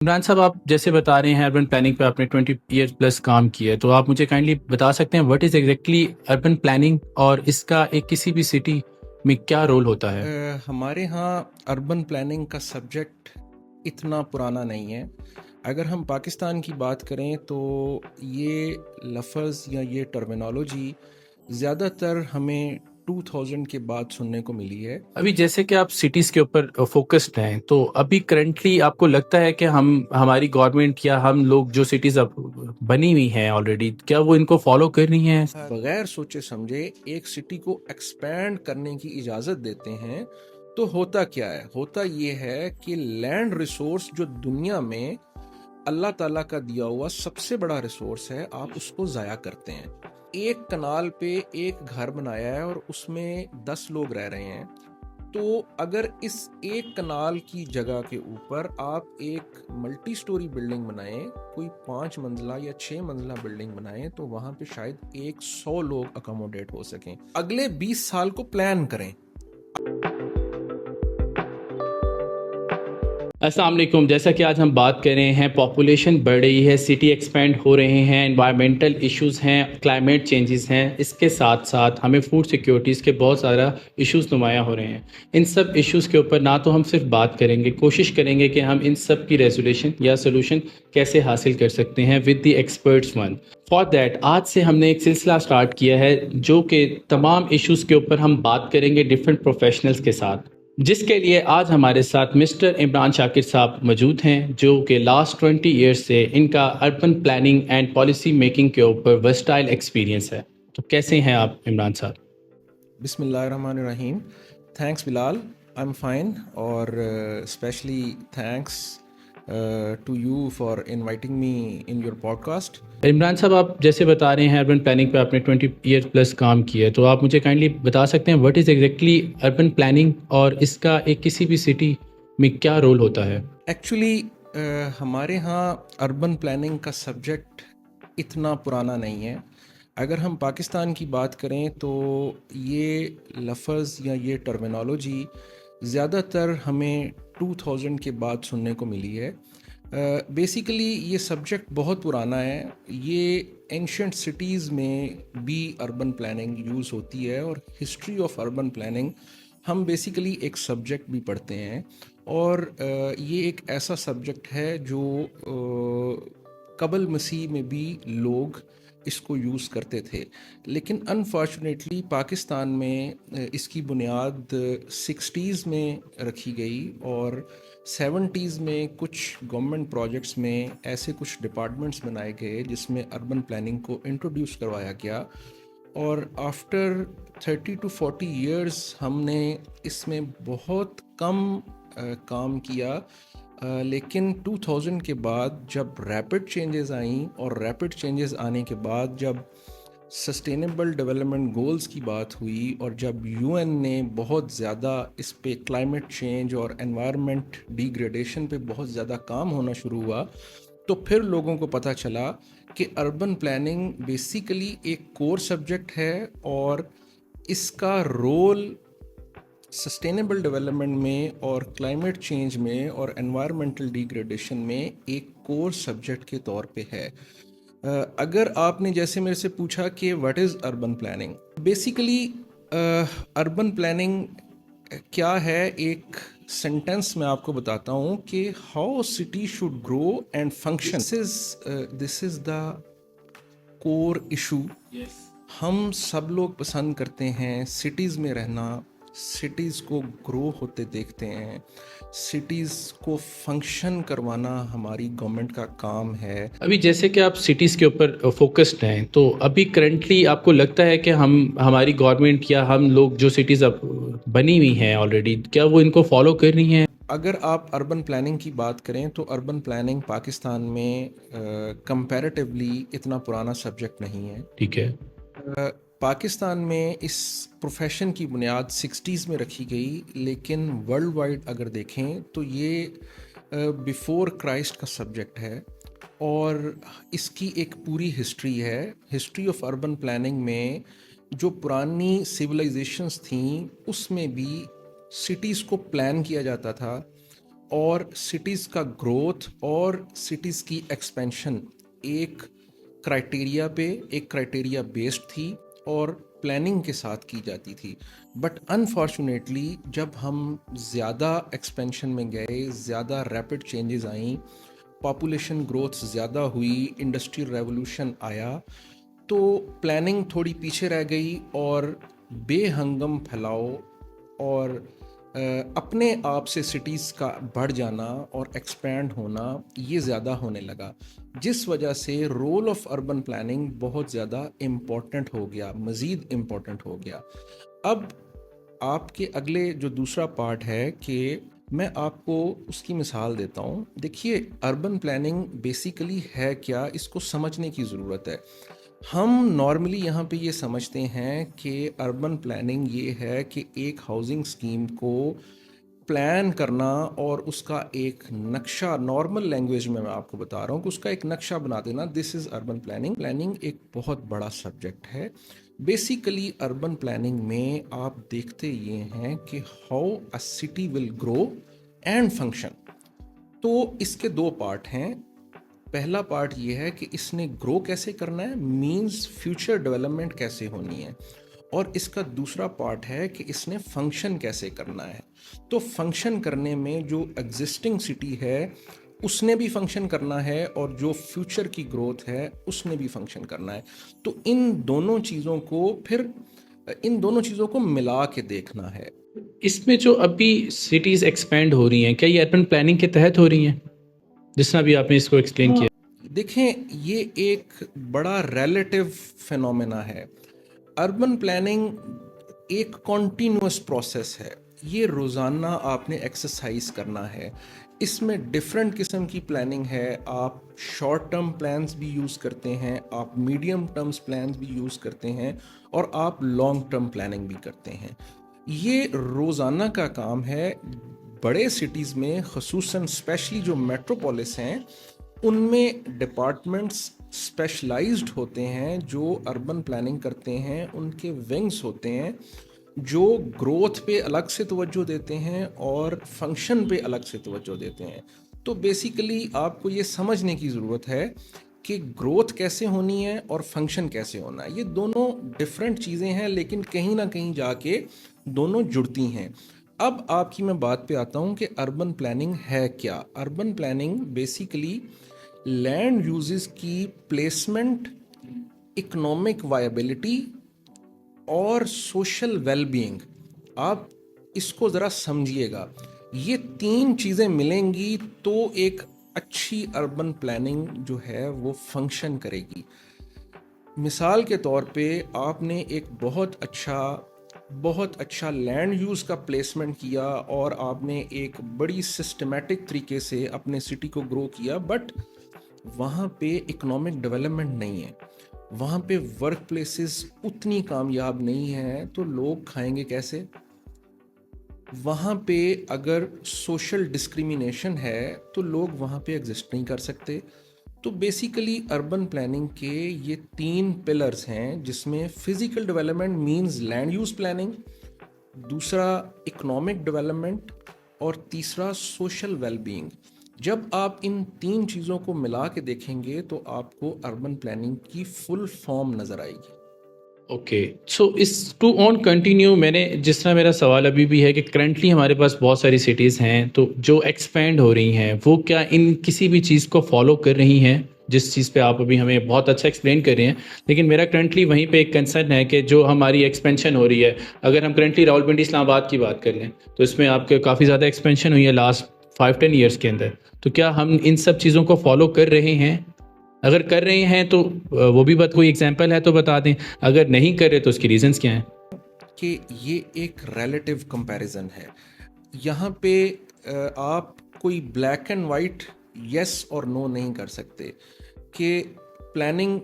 इमरान साहब, आप जैसे बता रहे हैं अर्बन प्लानिंग पे आपने 20 ईयर प्लस काम किया है, तो आप मुझे काइंडली बता सकते हैं what is exactly urban planning और इसका एक किसी भी सिटी में क्या रोल होता है? हमारे यहाँ अर्बन प्लानिंग का सब्जेक्ट इतना पुराना नहीं है। अगर हम पाकिस्तान की बात करें तो ये लफ्ज़ या ये टर्मिनोलॉजी ज़्यादातर हमें 2000 के बाद सुनने को मिली है। अभी जैसे कि आप सिटीज़ के ऊपर फोकस्ड हैं, तो अभी करंटली आपको लगता है कि हम हमारी गवर्नमेंट या हम लोग जो सिटीज़ अब बनी हुई हैं ऑलरेडी, क्या वो इनको फॉलो कर रही हैं? बगैर सोचे समझे एक सिटी को एक्सपैंड करने की इजाज़त देते हैं तो होता क्या है? होता ये है कि लैंड रिसोर्स जो दुनिया में अल्लाह ताला का दिया हुआ सबसे बड़ा रिसोर्स है, आप उसको ज़ाया करते हैं। एक कनाल पे एक घर बनाया है और उसमें 10 लोग रह रहे हैं, तो अगर इस एक कनाल की जगह के ऊपर आप एक मल्टी स्टोरी बिल्डिंग बनाएं, कोई 5 मंजिला या 6 मंजिला बिल्डिंग बनाएं, तो वहां पे शायद 100 लोग अकोमोडेट हो सकें। अगले 20 साल को प्लान करें। अस्सलाम वालेकुम। जैसा कि आज हम बात कर रहे हैं, पॉपुलेशन बढ़ रही है, सिटी एक्सपेंड हो रहे हैं, एनवायरमेंटल इश्यूज़ हैं, क्लाइमेट चेंजेस हैं, इसके साथ साथ हमें फूड सिक्योरिटीज़ के बहुत सारा इश्यूज़ नुमायाँ हो रहे हैं। इन सब इश्यूज़ के ऊपर ना तो हम सिर्फ बात करेंगे, कोशिश करेंगे कि हम इन सब की रेजोल्यूशन या सोल्यूशन कैसे हासिल कर सकते हैं with the experts one. For that आज से हमने एक सिलसिला स्टार्ट किया है जो कि तमाम इश्यूज़ के ऊपर हम बात करेंगे डिफरेंट प्रोफेशनल्स के साथ, जिसके लिए आज हमारे साथ मिस्टर इमरान शाकिर साहब मौजूद हैं, जो कि लास्ट 20 ईयर्स से इनका urban planning and policy making के ऊपर वर्सटाइल एक्सपीरियंस है। तो कैसे हैं आप इमरान साहब? बिस्मिल्लाहिर्रहमानिर्रहीम। Thanks Bilal, I am fine. और specially thanks to you for inviting me in your podcast. Imran साहब, आप जैसे बता रहे हैं अर्बन प्लानिंग पे आपने 20 ईयर प्लस काम किया है, तो आप मुझे काइंडली बता सकते हैं what is exactly urban planning और इसका एक किसी भी सिटी में क्या रोल होता है? एक्चुअली हमारे यहाँ अर्बन प्लानिंग का सब्जेक्ट इतना पुराना नहीं है। अगर हम पाकिस्तान की बात करें तो ये लफ्ज़ या ये टर्मिनोलॉजी ज़्यादातर हमें 2000 के बाद सुनने को मिली है। बेसिकली ये सब्जेक्ट बहुत पुराना है। ये एंशंट सिटीज़ में भी अर्बन प्लानिंग यूज़ होती है और हिस्ट्री ऑफ अर्बन प्लानिंग हम बेसिकली एक सब्जेक्ट भी पढ़ते हैं। और ये एक ऐसा सब्जेक्ट है जो कबल मसीह में भी लोग इसको यूज़ करते थे, लेकिन अनफॉर्चुनेटली पाकिस्तान में इसकी बुनियाद 60s में रखी गई और 70s में कुछ गवर्नमेंट प्रोजेक्ट्स में ऐसे कुछ डिपार्टमेंट्स बनाए गए जिसमें अर्बन प्लानिंग को इंट्रोड्यूस करवाया गया। और आफ्टर 30 to 40 ईयर्स हमने इसमें बहुत कम काम किया। लेकिन 2000 के बाद जब रैपिड चेंजेस आई और रैपिड चेंजेस आने के बाद जब सस्टेनेबल डेवलपमेंट गोल्स की बात हुई और जब यूएन ने बहुत ज़्यादा इस पे क्लाइमेट चेंज और एनवायरनमेंट डिग्रेडेशन पे बहुत ज़्यादा काम होना शुरू हुआ, तो फिर लोगों को पता चला कि अर्बन प्लानिंग बेसिकली एक कोर सब्जेक्ट है और इसका रोल सस्टेनेबल डेवलपमेंट में और क्लाइमेट चेंज में और एनवायरमेंटल डिग्रेडेशन में एक कोर सब्जेक्ट के तौर पे है। अगर आपने जैसे मेरे से पूछा कि what is urban planning, basically urban planning क्या है, एक सेंटेंस में आपको बताता हूँ कि how city should grow and function. This is the core issue. हम सब लोग पसंद करते हैं सिटीज़ में रहना, सिटीज़ को ग्रो होते देखते हैं, सिटीज़ को फंक्शन करवाना हमारी गवर्नमेंट का काम है। अभी जैसे कि आप सिटीज़ के ऊपर फोकस्ड हैं, तो अभी करंटली आपको लगता है कि हम हमारी गवर्नमेंट या हम लोग जो सिटीज़ अब बनी हुई हैं ऑलरेडी, क्या वो इनको फॉलो कर रही हैं? अगर आप अर्बन प्लानिंग की बात करें तो अर्बन प्लानिंग पाकिस्तान में कंपैरेटिवली इतना पुराना सब्जेक्ट नहीं है। ठीक है। पाकिस्तान में इस प्रोफेशन की बुनियाद 60s में रखी गई, लेकिन वर्ल्ड वाइड अगर देखें तो ये बिफोर क्राइस्ट का सब्जेक्ट है और इसकी एक पूरी हिस्ट्री है। हिस्ट्री ऑफ अर्बन प्लानिंग में जो पुरानी सिविलाइजेशंस थीं उसमें भी सिटीज़ को प्लान किया जाता था। और सिटीज़ का ग्रोथ और सिटीज़ की एक्सपेंशन एक क्राइटेरिया बेस्ड थी और प्लानिंग के साथ की जाती थी। बट अनफॉर्चुनेटली जब हम ज़्यादा एक्सपेंशन में गए, ज़्यादा रैपिड चेंजेस आई, पॉपुलेशन ग्रोथ ज़्यादा हुई, इंडस्ट्रियल रेवोल्यूशन आया, तो प्लानिंग थोड़ी पीछे रह गई और बेहंगम फैलाव और अपने आप से सिटीज़ का बढ़ जाना और एक्सपैंड होना ये ज़्यादा होने लगा, जिस वजह से रोल ऑफ अर्बन प्लानिंग बहुत ज़्यादा इम्पॉर्टेंट हो गया, मज़ीद इम्पॉर्टेंट हो गया। अब आपके अगले जो दूसरा पार्ट है कि मैं आपको उसकी मिसाल देता हूँ। देखिए, अर्बन प्लानिंग बेसिकली है क्या, इसको समझने की ज़रूरत है। हम नॉर्मली यहाँ पे ये समझते हैं कि अर्बन प्लानिंग ये है कि एक हाउसिंग स्कीम को प्लान करना और उसका एक नक्शा, नॉर्मल लैंग्वेज में मैं आपको बता रहा हूँ कि उसका एक नक्शा बना देना, this is urban planning. Planning एक बहुत बड़ा सब्जेक्ट है। बेसिकली अर्बन प्लानिंग में आप देखते ये हैं कि how a city will grow and function. तो इसके दो पार्ट हैं। पहला पार्ट ये है कि इसने ग्रो कैसे करना है, मींस फ्यूचर डेवलपमेंट कैसे होनी है, और इसका दूसरा पार्ट है कि इसने फंक्शन कैसे करना है। तो फंक्शन करने में जो एग्जिस्टिंग सिटी है उसने भी फंक्शन करना है और जो फ्यूचर की ग्रोथ है उसने भी फंक्शन करना है। तो इन दोनों चीज़ों को मिला के देखना है। इसमें जो अभी सिटीज़ एक्सपेंड हो रही हैं, क्या ये अर्बन प्लानिंग के तहत हो रही हैं, जिस तरह भी आपने इसको एक्सप्लेन किया? देखें, ये एक बड़ा रिलेटिव फिनोमेना है। अर्बन प्लानिंग एक कॉन्टीन्यूअस प्रोसेस है। ये रोज़ाना आपने एक्सरसाइज करना है। इसमें डिफरेंट किस्म की प्लानिंग है। आप शॉर्ट टर्म प्लान्स भी यूज़ करते हैं, आप मीडियम टर्म्स प्लान्स भी यूज़ करते हैं, और आप लॉन्ग टर्म प्लानिंग भी करते हैं। ये रोज़ाना का काम है। बड़े सिटीज़ में, ख़ुसूसन स्पेशली जो मेट्रोपोलिस हैं, उनमें डिपार्टमेंट्स स्पेशलाइज्ड होते हैं जो अर्बन प्लानिंग करते हैं। उनके विंग्स होते हैं जो ग्रोथ पे अलग से तवज्जो देते हैं और फंक्शन पे अलग से तवज्जो देते हैं। तो बेसिकली आपको ये समझने की ज़रूरत है कि ग्रोथ कैसे होनी है और फंक्शन कैसे होना है। ये दोनों डिफरेंट चीज़ें हैं, लेकिन कहीं ना कहीं जाके दोनों जुड़ती हैं। अब आपकी मैं बात पे आता हूँ कि अर्बन प्लानिंग है क्या। Urban planning basically land uses की प्लेसमेंट, इकोनॉमिक वायबिलिटी और सोशल वेलबीइंग, आप इसको ज़रा समझिएगा। ये तीन चीज़ें मिलेंगी तो एक अच्छी अर्बन प्लानिंग जो है वो फंक्शन करेगी। मिसाल के तौर पे आपने एक बहुत अच्छा लैंड यूज़ का प्लेसमेंट किया और आपने एक बड़ी सिस्टमेटिक तरीके से अपने सिटी को ग्रो किया, बट वहाँ पे इकोनॉमिक डेवलपमेंट नहीं है, वहाँ पे वर्क प्लेसेस उतनी कामयाब नहीं हैं, तो लोग खाएंगे कैसे? वहाँ पे अगर सोशल डिस्क्रिमिनेशन है तो लोग वहाँ पे एग्जिस्ट नहीं कर सकते। तो बेसिकली अर्बन प्लानिंग के ये तीन पिलर्स हैं, जिसमें physical development means land use planning, दूसरा इकोनॉमिक डेवलपमेंट, और तीसरा सोशल वेलबीइंग। जब आप इन तीन चीज़ों को मिला के देखेंगे तो आपको अर्बन प्लानिंग की फुल फॉर्म नज़र आएगी। ओके, सो इस टू ऑन कंटिन्यू, मैंने जिस तरह, मेरा सवाल अभी भी है कि करंटली हमारे पास बहुत सारी सिटीज़ हैं तो जो एक्सपेंड हो रही हैं, वो क्या इन किसी भी चीज़ को फॉलो कर रही हैं जिस चीज़ पे आप अभी हमें बहुत अच्छा एक्सप्लेन कर रहे हैं? लेकिन मेरा करंटली वहीं पे एक कंसर्न है कि जो हमारी एक्सपेंशन हो रही है, अगर हम करंटली रावलपिंडी इस्लामाबाद की बात कर लें तो इसमें आपके काफ़ी ज़्यादा एक्सपेंशन हुई है लास्ट 5-10 ईयर्स के अंदर। तो क्या हम इन सब चीज़ों को फॉलो कर रहे हैं? अगर कर रहे हैं तो वो भी कोई एग्जांपल है तो बता दें, अगर नहीं कर रहे तो उसकी रीजंस क्या हैं? कि ये एक रिलेटिव कंपैरिजन है। यहाँ पे आप कोई ब्लैक एंड वाइट यस और नो नहीं कर सकते कि प्लानिंग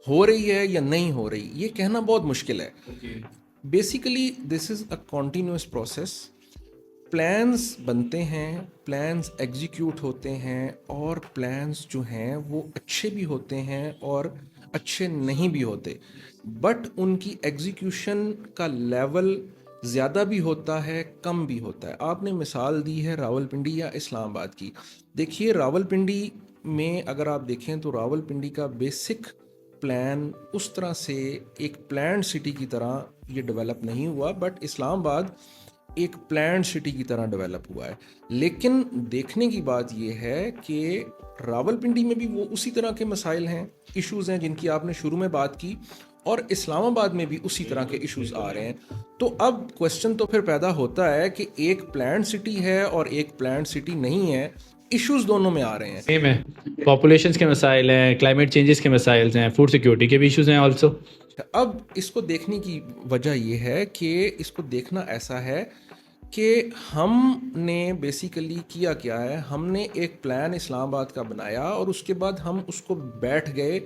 हो रही है या नहीं हो रही। ये कहना बहुत मुश्किल है। Basically this is a continuous process. Plans बनते हैं, प्लान्स एग्जीक्यूट होते हैं, और प्लान्स जो हैं वो अच्छे भी होते हैं और अच्छे नहीं भी होते, बट उनकी एग्जीक्यूशन का लेवल ज़्यादा भी होता है, कम भी होता है। आपने मिसाल दी है रावलपिंडी या इस्लामाबाद की। देखिए रावलपिंडी में अगर आप देखें तो रावलपिंडी का बेसिक प्लान उस तरह से एक प्लान्ड सिटी की तरह ये डेवलप नहीं हुआ, बट इस्लामाबाद एक प्लान्ड सिटी की तरह डेवलप हुआ है। लेकिन देखने की बात यह है कि रावलपिंडी में भी वो उसी तरह के मसाइल हैं, इश्यूज़ हैं जिनकी आपने शुरू में बात की, और इस्लामाबाद में भी उसी तरह के इश्यूज आ रहे हैं। तो अब क्वेश्चन तो फिर पैदा होता है कि एक प्लान्ड सिटी है और एक प्लान्ड सिटी नहीं है, इश्यूज दोनों में आ रहे हैं। सेम है, पॉपुलेशन के मसाइल हैं, क्लाइमेट चेंजेस के मसाइल हैं, फूड सिक्योरिटी के भी इश्यूज हैं ऑल्सो। अब इसको देखने की वजह यह है कि इसको देखना ऐसा है कि हमने बेसिकली किया क्या है, हमने एक प्लान इस्लामाबाद का बनाया और उसके बाद हम उसको बैठ गए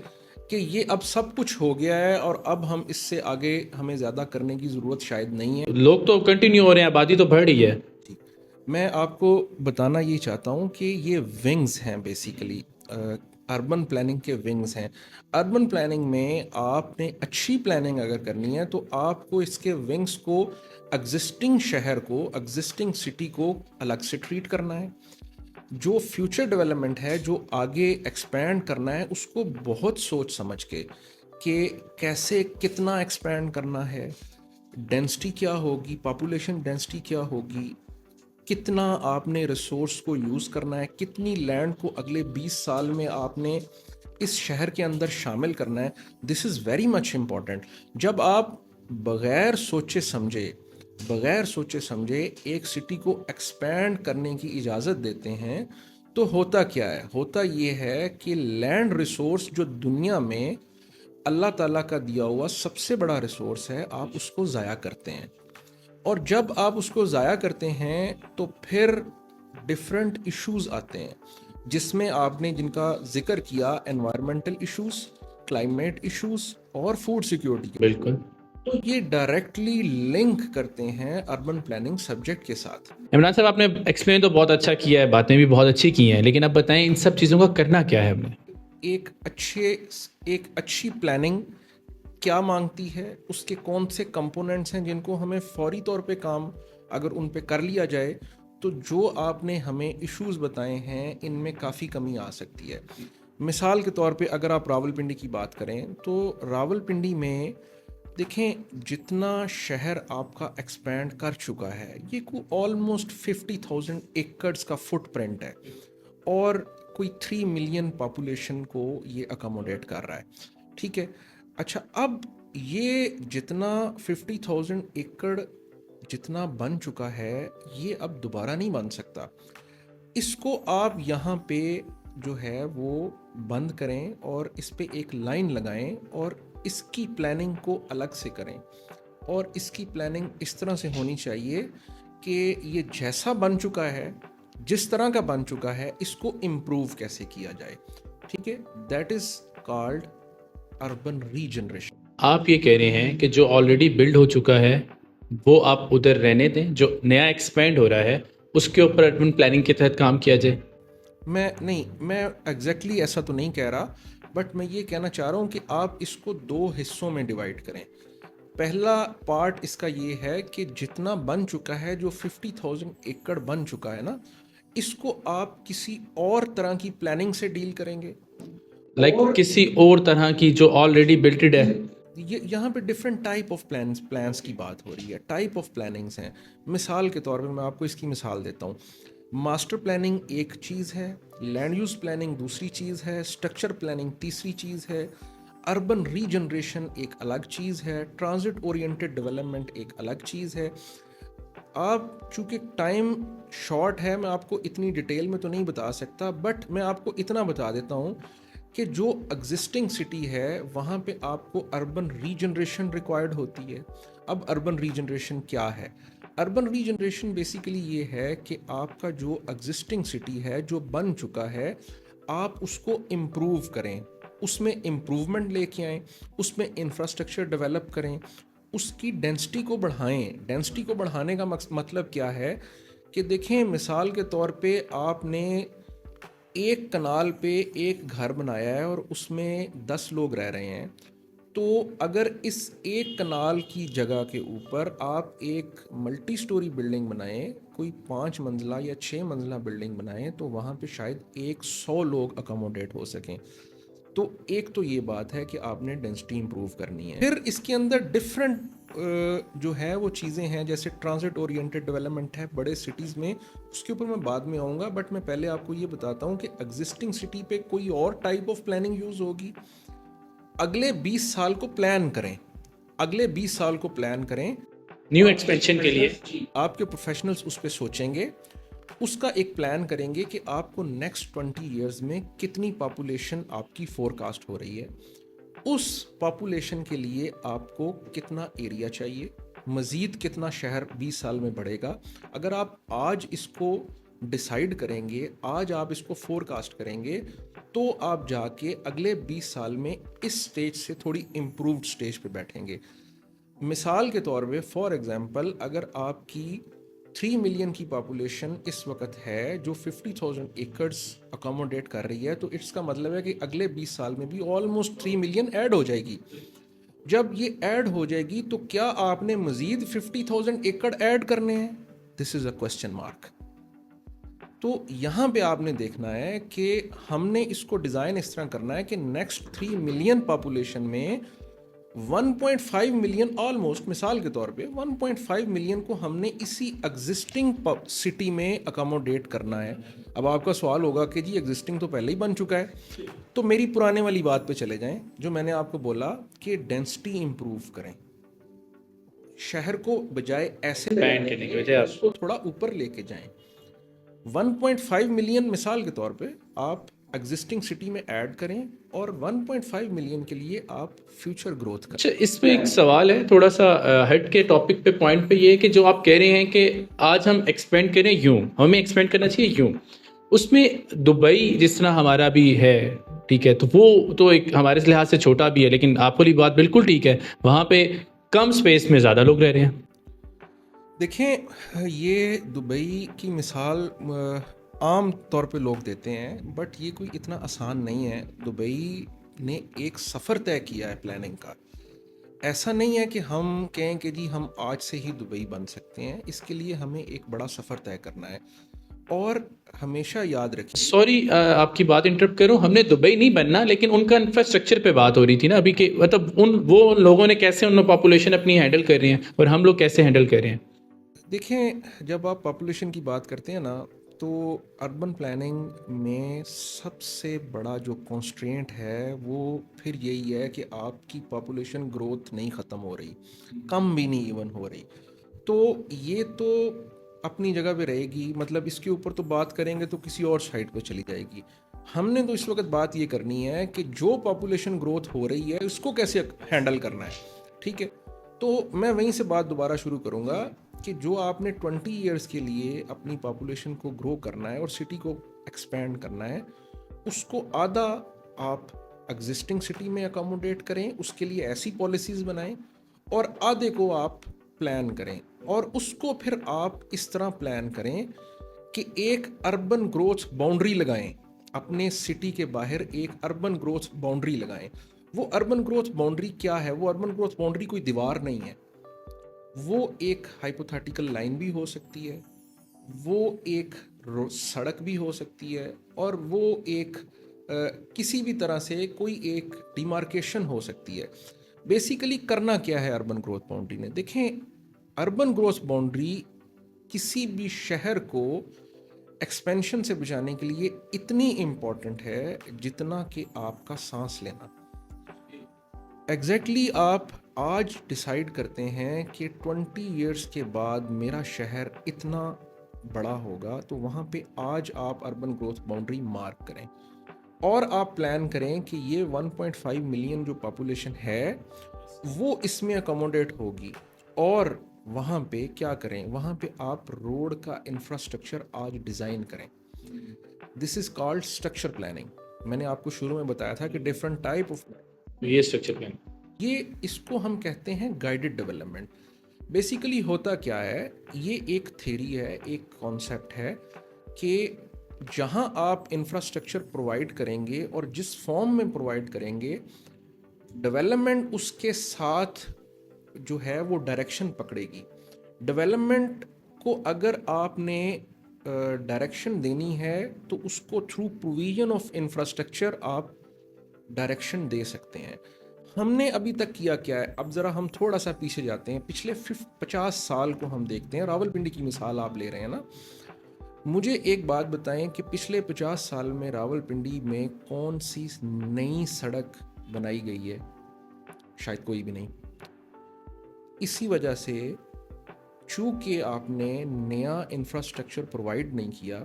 कि ये अब सब कुछ हो गया है और अब हम इससे आगे हमें ज़्यादा करने की ज़रूरत शायद नहीं है। लोग तो कंटिन्यू हो रहे हैं, आबादी तो बढ़ रही है। ठीक, मैं आपको बताना ये चाहता हूँ कि ये विंग्स हैं बेसिकली, अर्बन प्लानिंग के विंग्स हैं। अर्बन प्लानिंग में आपने अच्छी प्लानिंग अगर करनी है तो आपको इसके विंग्स को एग्जिस्टिंग शहर को, एग्जिस्टिंग सिटी को अलग से ट्रीट करना है। जो फ्यूचर डेवलपमेंट है, जो आगे एक्सपैंड करना है, उसको बहुत सोच समझ के कि कैसे कितना एक्सपैंड करना है, डेंसिटी क्या होगी, पॉपुलेशन डेंसिटी क्या होगी, कितना आपने रिसोर्स को यूज़ करना है, कितनी लैंड को अगले 20 साल में आपने इस शहर के अंदर शामिल करना है। This is very much important. जब आप बगैर सोचे समझे एक सिटी को एक्सपैंड करने की इजाज़त देते हैं तो होता क्या है, होता ये है कि लैंड रिसोर्स जो दुनिया में अल्लाह ताला का दिया हुआ सबसे बड़ा रिसोर्स है, आप उसको ज़ाया करते हैं। और जब आप उसको ज़ाया करते हैं तो फिर डिफरेंट इश्यूज आते हैं, जिसमें आपने जिनका जिक्र किया, एनवायरमेंटल इश्यूज, क्लाइमेट इश्यूज और फूड सिक्योरिटी। बिल्कुल। तो ये डायरेक्टली लिंक करते हैं अर्बन प्लानिंग सब्जेक्ट के साथ। इमरान साहब, आपने एक्सप्लेन तो बहुत अच्छा किया है, बातें भी बहुत अच्छी की हैं, लेकिन अब बताएं इन सब चीज़ों का करना क्या है हमने। एक अच्छी प्लानिंग क्या मांगती है, उसके कौन से कंपोनेंट्स हैं जिनको हमें फौरी तौर पे काम अगर उन पे कर लिया जाए तो जो आपने हमें इश्यूज बताए हैं इनमें काफ़ी कमी आ सकती है। मिसाल के तौर पे अगर आप रावलपिंडी की बात करें तो रावलपिंडी में देखें, जितना शहर आपका एक्सपैंड कर चुका है ये को ऑलमोस्ट 50,000 एकड़्स का फुटप्रिंट है और कोई 3 मिलियन पॉपुलेशन को ये अकोमोडेट कर रहा है। ठीक है, अच्छा, अब ये जितना 50,000 एकड़ जितना बन चुका है ये अब दोबारा नहीं बन सकता। इसको आप यहाँ पे जो है वो बंद करें और इस पे एक लाइन लगाएं और इसकी प्लानिंग को अलग से करें। और इसकी प्लानिंग इस तरह से होनी चाहिए कि ये जैसा बन चुका है, जिस तरह का बन चुका है, इसको इम्प्रूव कैसे किया जाए। ठीक है, that is called urban regeneration. आप ये कह रहे हैं कि जो ऑलरेडी बिल्ड हो चुका है वो आप उधर रहने दें, जो नया एक्सपेंड हो रहा है उसके ऊपर अर्बन प्लानिंग के तहत काम किया जाए। मैं एग्जैक्टली ऐसा तो नहीं कह रहा, बट मैं ये कहना चाह रहा हूँ कि आप इसको 2 हिस्सों में डिवाइड करें। पहला पार्ट इसका ये है कि जितना बन चुका है, जो 50,000 एकड़ बन चुका है ना, इसको आप किसी और तरह की प्लानिंग से डील करेंगे। किसी और तरह की जो ऑलरेडी बिल्टेड है। ये यहाँ पे डिफरेंट टाइप ऑफ प्लान्स की बात हो रही है, टाइप ऑफ प्लानिंग्स हैं। मिसाल के तौर पे मैं आपको इसकी मिसाल देता हूँ। मास्टर प्लानिंग एक चीज़ है, लैंड यूज़ प्लानिंग दूसरी चीज़ है, स्ट्रक्चर प्लानिंग तीसरी चीज़ है, अर्बन रीजनरेशन एक अलग चीज़ है, ट्रांजिट ओरिएंटेड डेवलपमेंट एक अलग चीज़ है। आप चूँकि टाइम शॉर्ट है, मैं आपको इतनी डिटेल में तो नहीं बता सकता, बट मैं आपको इतना बता देता हूँ कि जो एग्जिस्टिंग सिटी है वहाँ पे आपको अर्बन रीजनरेशन रिक्वायर्ड होती है। अब अर्बन रीजनरेशन क्या है? अर्बन रीजनरेशन बेसिकली ये है कि आपका जो एग्जिस्टिंग सिटी है, जो बन चुका है, आप उसको इम्प्रूव करें, उसमें इम्प्रूवमेंट लेके आएँ, उसमें इंफ्रास्ट्रक्चर डेवलप करें, उसकी डेंसिटी को बढ़ाएं। डेंसिटी को बढ़ाने का मतलब क्या है कि देखें, मिसाल के तौर पे आपने एक कनाल पे एक घर बनाया है और उसमें 10 लोग रह रहे हैं, तो अगर इस एक कनाल की जगह के ऊपर आप एक मल्टी स्टोरी बिल्डिंग बनाएं, कोई 5 मंजिला या 6 मंजिला बिल्डिंग बनाएं, तो वहाँ पे शायद 100 लोग अकोमोडेट हो सकें। तो एक तो ये बात है कि आपने डेंसिटी इंप्रूव करनी है। फिर इसके अंदर डिफरेंट जो है वो चीज़ें हैं, जैसे ट्रांजिट ओरिएंटेड डेवलपमेंट है बड़े सिटीज़ में, उसके ऊपर मैं बाद में आऊँगा। बट मैं पहले आपको ये बताता हूँ कि एग्जिस्टिंग सिटी पे कोई और टाइप ऑफ प्लानिंग यूज़ होगी। अगले 20 साल को प्लान करें, अगले 20 साल को प्लान करें, न्यू एक्सपेंशन के लिए आपके प्रोफेशनल्स उस पर सोचेंगे, उसका एक प्लान करेंगे कि आपको नेक्स्ट 20 इयर्स में कितनी पॉपुलेशन आपकी फोरकास्ट हो रही है, उस पॉपुलेशन के लिए आपको कितना एरिया चाहिए, मज़ीद कितना शहर 20 साल में बढ़ेगा। अगर आप आज इसको डिसाइड करेंगे, आज आप इसको फोरकास्ट करेंगे, तो आप जाके अगले 20 साल में इस स्टेज से थोड़ी इम्प्रूव्ड स्टेज पे बैठेंगे। मिसाल के तौर पे फॉर एग्जांपल, अगर आपकी 3 मिलियन की पॉपुलेशन इस वक्त है जो 50,000 एकड़्स अकोमोडेट कर रही है, तो इसका मतलब है कि अगले 20 साल में भी ऑलमोस्ट 3 मिलियन ऐड हो जाएगी। जब ये ऐड हो जाएगी तो क्या आपने मजीद 50,000 एकड़ ऐड करने हैं? This is a question mark. तो यहाँ पे आपने देखना है कि हमने इसको डिज़ाइन इस तरह करना है कि नेक्स्ट 3 मिलियन पॉपुलेशन में 1.5 मिलियन, ऑलमोस्ट मिसाल के तौर पे 1.5 मिलियन को हमने इसी एग्जिस्टिंग सिटी में अकोमोडेट करना है। अब आपका सवाल होगा कि जी एग्जिस्टिंग तो पहले ही बन चुका है, तो मेरी पुराने वाली बात पे चले जाएं, जो मैंने आपको बोला कि डेंसिटी इंप्रूव करें, शहर को बजाय ऐसे बैंड करने की वजह उसको थोड़ा ऊपर लेके जाएं। 1.5 मिलियन मिसाल के तौर पे आप एग्जिस्टिंग सिटी में ऐड करें, और 1.5 मिलियन के लिए आप फ्यूचर ग्रोथ करें। अच्छा, इसमें एक सवाल है थोड़ा सा हट के टॉपिक पे, पॉइंट पे, ये है कि जो आप कह रहे हैं कि आज हम एक्सपेंड करें यूं, हमें एक्सपेंड करना चाहिए यूं, उसमें दुबई जिस तरह हमारा भी है, ठीक है, तो वो तो एक हमारे लिहाज से छोटा भी है, लेकिन आप वाली बात बिल्कुल ठीक है, वहाँ पे कम स्पेस में ज़्यादा लोग रह रहे हैं। देखें, ये दुबई की मिसाल आम तौर पे लोग देते हैं, बट ये कोई इतना आसान नहीं है। दुबई ने एक सफ़र तय किया है प्लानिंग का। ऐसा नहीं है कि हम कहें कि जी हम आज से ही दुबई बन सकते हैं, इसके लिए हमें एक बड़ा सफ़र तय करना है। और हमेशा याद रखिए, सॉरी आपकी बात इंटरप्ट करूं, हमने दुबई नहीं बनना, लेकिन उनका इंफ्रास्ट्रक्चर पे बात हो रही थी ना अभी के, मतलब उन वो लोगों ने कैसे उन पॉपुलेशन अपनी हैंडल कर रहे हैं और हम लोग कैसे हैंडल कर रहे हैं। देखें, जब आप पॉपुलेशन की बात करते हैं ना, तो अर्बन प्लानिंग में सबसे बड़ा जो कॉन्स्ट्रेंट है वो फिर यही है कि आपकी पॉपुलेशन ग्रोथ नहीं ख़त्म हो रही, कम भी नहीं इवन हो रही। तो ये तो अपनी जगह पे रहेगी, मतलब इसके ऊपर तो बात करेंगे तो किसी और साइड पे चली जाएगी। हमने तो इस वक्त बात ये करनी है कि जो पॉपुलेशन ग्रोथ हो रही है उसको कैसे हैंडल करना है, ठीक है। तो मैं वहीं से बात दोबारा शुरू करूँगा कि जो आपने 20 ईयर्स के लिए अपनी पॉपुलेशन को ग्रो करना है और सिटी को एक्सपेंड करना है, उसको आधा आप एग्जिस्टिंग सिटी में अकोमोडेट करें, उसके लिए ऐसी पॉलिसीज़ बनाएं, और आधे को आप प्लान करें, और उसको फिर आप इस तरह प्लान करें कि एक अर्बन ग्रोथ बाउंड्री लगाएं, अपने सिटी के बाहर एक अर्बन ग्रोथ बाउंड्री लगाएं। वो अर्बन ग्रोथ बाउंड्री क्या है? वो अर्बन ग्रोथ बाउंड्री कोई दीवार नहीं है, वो एक हाइपोथेटिकल लाइन भी हो सकती है, वो एक सड़क भी हो सकती है, और वो एक किसी भी तरह से कोई एक डिमार्केशन हो सकती है। बेसिकली करना क्या है अर्बन ग्रोथ बाउंड्री ने? देखें, अर्बन ग्रोथ बाउंड्री किसी भी शहर को एक्सपेंशन से बचाने के लिए इतनी इम्पॉर्टेंट है जितना कि आपका सांस लेना। एग्जैक्टली आप आज डिसाइड करते हैं कि 20 इयर्स के बाद मेरा शहर इतना बड़ा होगा, तो वहाँ पे आज आप अर्बन ग्रोथ बाउंड्री मार्क करें, और आप प्लान करें कि ये 1.5 मिलियन जो पॉपुलेशन है वो इसमें अकोमोडेट होगी। और वहाँ पे क्या करें? वहाँ पे आप रोड का इंफ्रास्ट्रक्चर आज डिज़ाइन करें। This is called structure planning. मैंने आपको शुरू में बताया था कि डिफरेंट टाइप ऑफ, ये स्ट्रक्चर प्लान, ये इसको हम कहते हैं गाइडेड डेवलपमेंट। बेसिकली होता क्या है, ये एक थ्योरी है, एक कॉन्सेप्ट है कि जहाँ आप इंफ्रास्ट्रक्चर प्रोवाइड करेंगे और जिस फॉर्म में प्रोवाइड करेंगे, डेवलपमेंट उसके साथ जो है वो डायरेक्शन पकड़ेगी। डेवलपमेंट को अगर आपने डायरेक्शन देनी है तो उसको थ्रू प्रोविजन ऑफ इंफ्रास्ट्रक्चर आप डायरेक्शन दे सकते हैं। हमने अभी तक किया क्या है, अब ज़रा हम थोड़ा सा पीछे जाते हैं, पिछले 50 साल को हम देखते हैं। रावलपिंडी की मिसाल आप ले रहे हैं ना, मुझे एक बात बताएं कि पिछले 50 साल में रावलपिंडी में कौन सी नई सड़क बनाई गई है? शायद कोई भी नहीं। इसी वजह से चूंकि आपने नया इंफ्रास्ट्रक्चर प्रोवाइड नहीं किया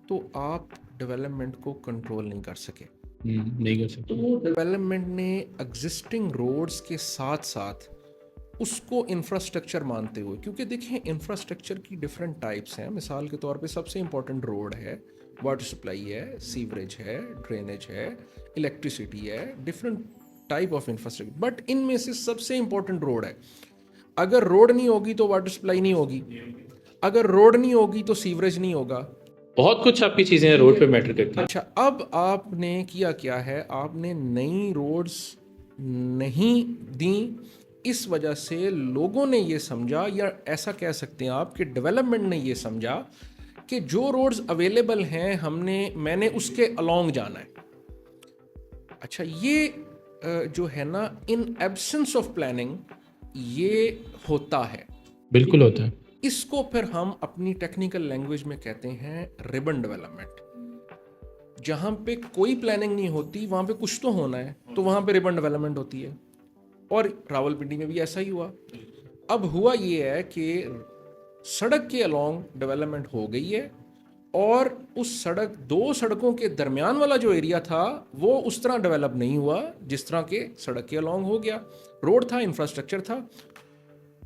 तो आप डेवलपमेंट को कंट्रोल नहीं कर सके। नहीं कर सकते। तो डेवलपमेंट ने एग्जिस्टिंग रोड्स के साथ साथ उसको इंफ्रास्ट्रक्चर मानते हुए, क्योंकि देखें इंफ्रास्ट्रक्चर की डिफरेंट टाइप्स हैं। मिसाल के तौर पे सबसे इंपॉर्टेंट रोड है, वाटर सप्लाई है, सीवरेज है, ड्रेनेज है, इलेक्ट्रिसिटी है, different type of infrastructure, but इनमें से सबसे इंपॉर्टेंट रोड है। अगर रोड नहीं होगी तो वाटर सप्लाई नहीं होगी, अगर रोड नहीं होगी तो सीवरेज नहीं होगा। बहुत कुछ आपकी चीज़ें रोड पे मैटर करती हैं। अच्छा, अब आपने किया क्या है, आपने नई रोड्स नहीं दी, इस वजह से लोगों ने ये समझा, या ऐसा कह सकते हैं आप कि डेवलपमेंट ने ये समझा कि जो रोड्स अवेलेबल हैं मैंने उसके अलोंग जाना है। अच्छा, ये जो है ना, इन एब्सेंस ऑफ प्लानिंग ये होता है। बिल्कुल होता है। इसको फिर हम अपनी टेक्निकल लैंग्वेज में कहते हैं रिबन डेवलपमेंट। जहां पे कोई प्लानिंग नहीं होती, वहां पे कुछ तो होना है, तो वहां पे रिबन डेवलपमेंट होती है। और रावलपिंडी में भी ऐसा ही हुआ। अब हुआ ये है कि सड़क के अलोंग डेवलपमेंट हो गई है, और उस दो सड़कों के दरमियान वाला जो एरिया था वो उस तरह डेवलप नहीं हुआ जिस तरह के सड़क के अलोंग हो गया। रोड था, इंफ्रास्ट्रक्चर था।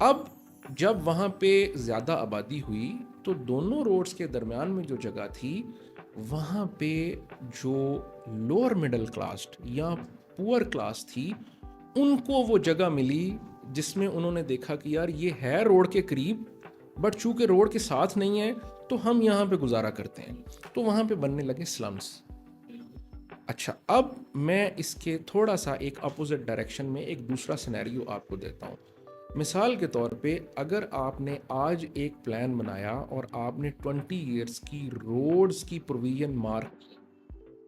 अब जब वहाँ पे ज़्यादा आबादी हुई तो दोनों रोड्स के दरमियान में जो जगह थी, वहाँ पे जो लोअर मिडिल क्लास या पुअर क्लास थी, उनको वो जगह मिली जिसमें उन्होंने देखा कि यार ये है रोड के करीब, बट चूंकि रोड के साथ नहीं है तो हम यहाँ पे गुजारा करते हैं, तो वहाँ पे बनने लगे स्लम्स। अच्छा, अब मैं इसके थोड़ा सा एक अपोजिट डायरेक्शन में एक दूसरा सिनेरियो आपको देता हूँ। मिसाल के तौर पे अगर आपने आज एक प्लान बनाया और आपने 20 इयर्स की रोड्स की provision mark,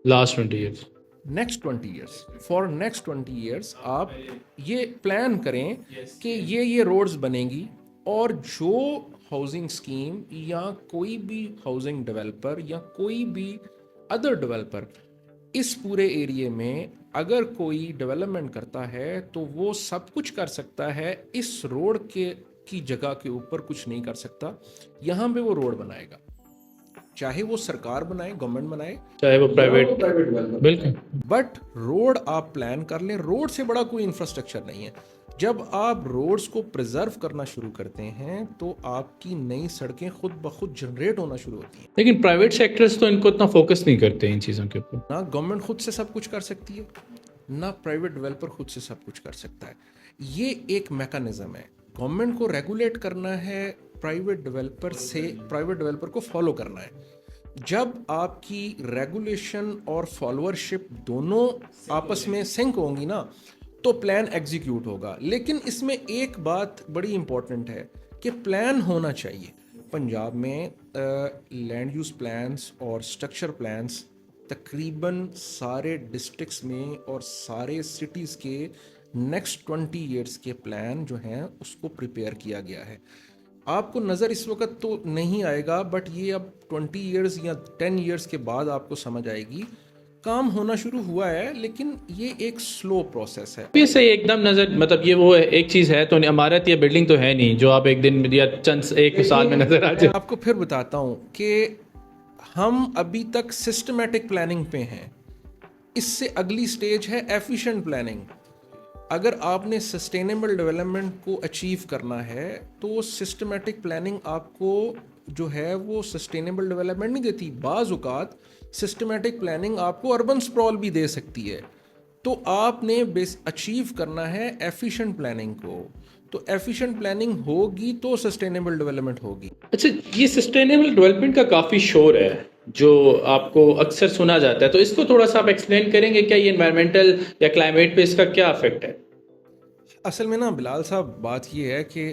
last 20 years, next 20 years, for next 20 years आप ये प्लान करें कि ये रोड्स बनेंगी, और जो हाउसिंग स्कीम या कोई भी हाउसिंग डेवलपर या कोई भी अदर डेवलपर इस पूरे एरिया में अगर कोई डेवलपमेंट करता है तो वो सब कुछ कर सकता है, इस रोड की जगह के ऊपर कुछ नहीं कर सकता। यहाँ पे वो रोड बनाएगा, चाहे वो सरकार बनाए, गवर्नमेंट बनाए, चाहे वो प्राइवेट, बिल्कुल। बट रोड आप प्लान कर लें। रोड से बड़ा कोई इंफ्रास्ट्रक्चर नहीं है। जब आप रोड्स को प्रिजर्व करना शुरू करते हैं तो आपकी नई सड़कें खुद ब खुद जनरेट होना शुरू होती हैं। लेकिन प्राइवेट सेक्टर्स तो इनको इतना फोकस नहीं करते इन चीज़ों के ऊपर। ना गवर्नमेंट खुद से सब कुछ कर सकती है, ना प्राइवेट डेवलपर खुद से सब कुछ कर सकता है। ये एक मैकेनिज्म है। गवर्नमेंट को रेगुलेट करना है, प्राइवेट डेवलपर को फॉलो करना है। जब आपकी रेगुलेशन और फॉलोअरशिप दोनों आपस में सिंक होंगी ना, तो प्लान एग्जीक्यूट होगा। लेकिन इसमें एक बात बड़ी इंपॉर्टेंट है कि प्लान होना चाहिए। पंजाब में लैंड यूज़ प्लान्स और स्ट्रक्चर प्लान्स तकरीबन सारे डिस्ट्रिक्ट्स में और सारे सिटीज़ के नेक्स्ट 20 इयर्स के प्लान जो हैं उसको प्रिपेयर किया गया है। आपको नज़र इस वक्त तो नहीं आएगा, बट ये अब 20 इयर्स या 10 इयर्स के बाद आपको समझ आएगी। काम होना शुरू हुआ है, लेकिन ये एक स्लो प्रोसेस है। ये सही एकदम नज़र, मतलब ये वो एक चीज़ है तो इमारत या बिल्डिंग तो है नहीं जो आप एक दिन या एक साल में नजर आ जाए। आपको फिर बताता हूँ कि हम अभी तक सिस्टमेटिक प्लानिंग पे हैं। इससे अगली स्टेज है एफिशिएंट प्लानिंग। अगर आपने सस्टेनेबल डेवलपमेंट को अचीव करना है तो सिस्टमेटिक प्लानिंग आपको जो है वो सस्टेनेबल डेवलपमेंट नहीं देती। बाज़ औक़ात सिस्टमेटिक प्लानिंग आपको अर्बन स्प्रॉल भी दे सकती है। तो आपने अचीव करना है एफिशिएंट प्लानिंग को। तो एफिशिएंट प्लानिंग होगी तो सस्टेनेबल डेवलपमेंट होगी। अच्छा, ये सस्टेनेबल डेवलपमेंट का काफ़ी शोर है जो आपको अक्सर सुना जाता है, तो इसको थोड़ा सा आप एक्सप्लेन करेंगे क्या, ये एनवायरमेंटल या क्लाइमेट पे इसका क्या इफेक्ट है? असल में ना बिलाल साहब, बात ये है कि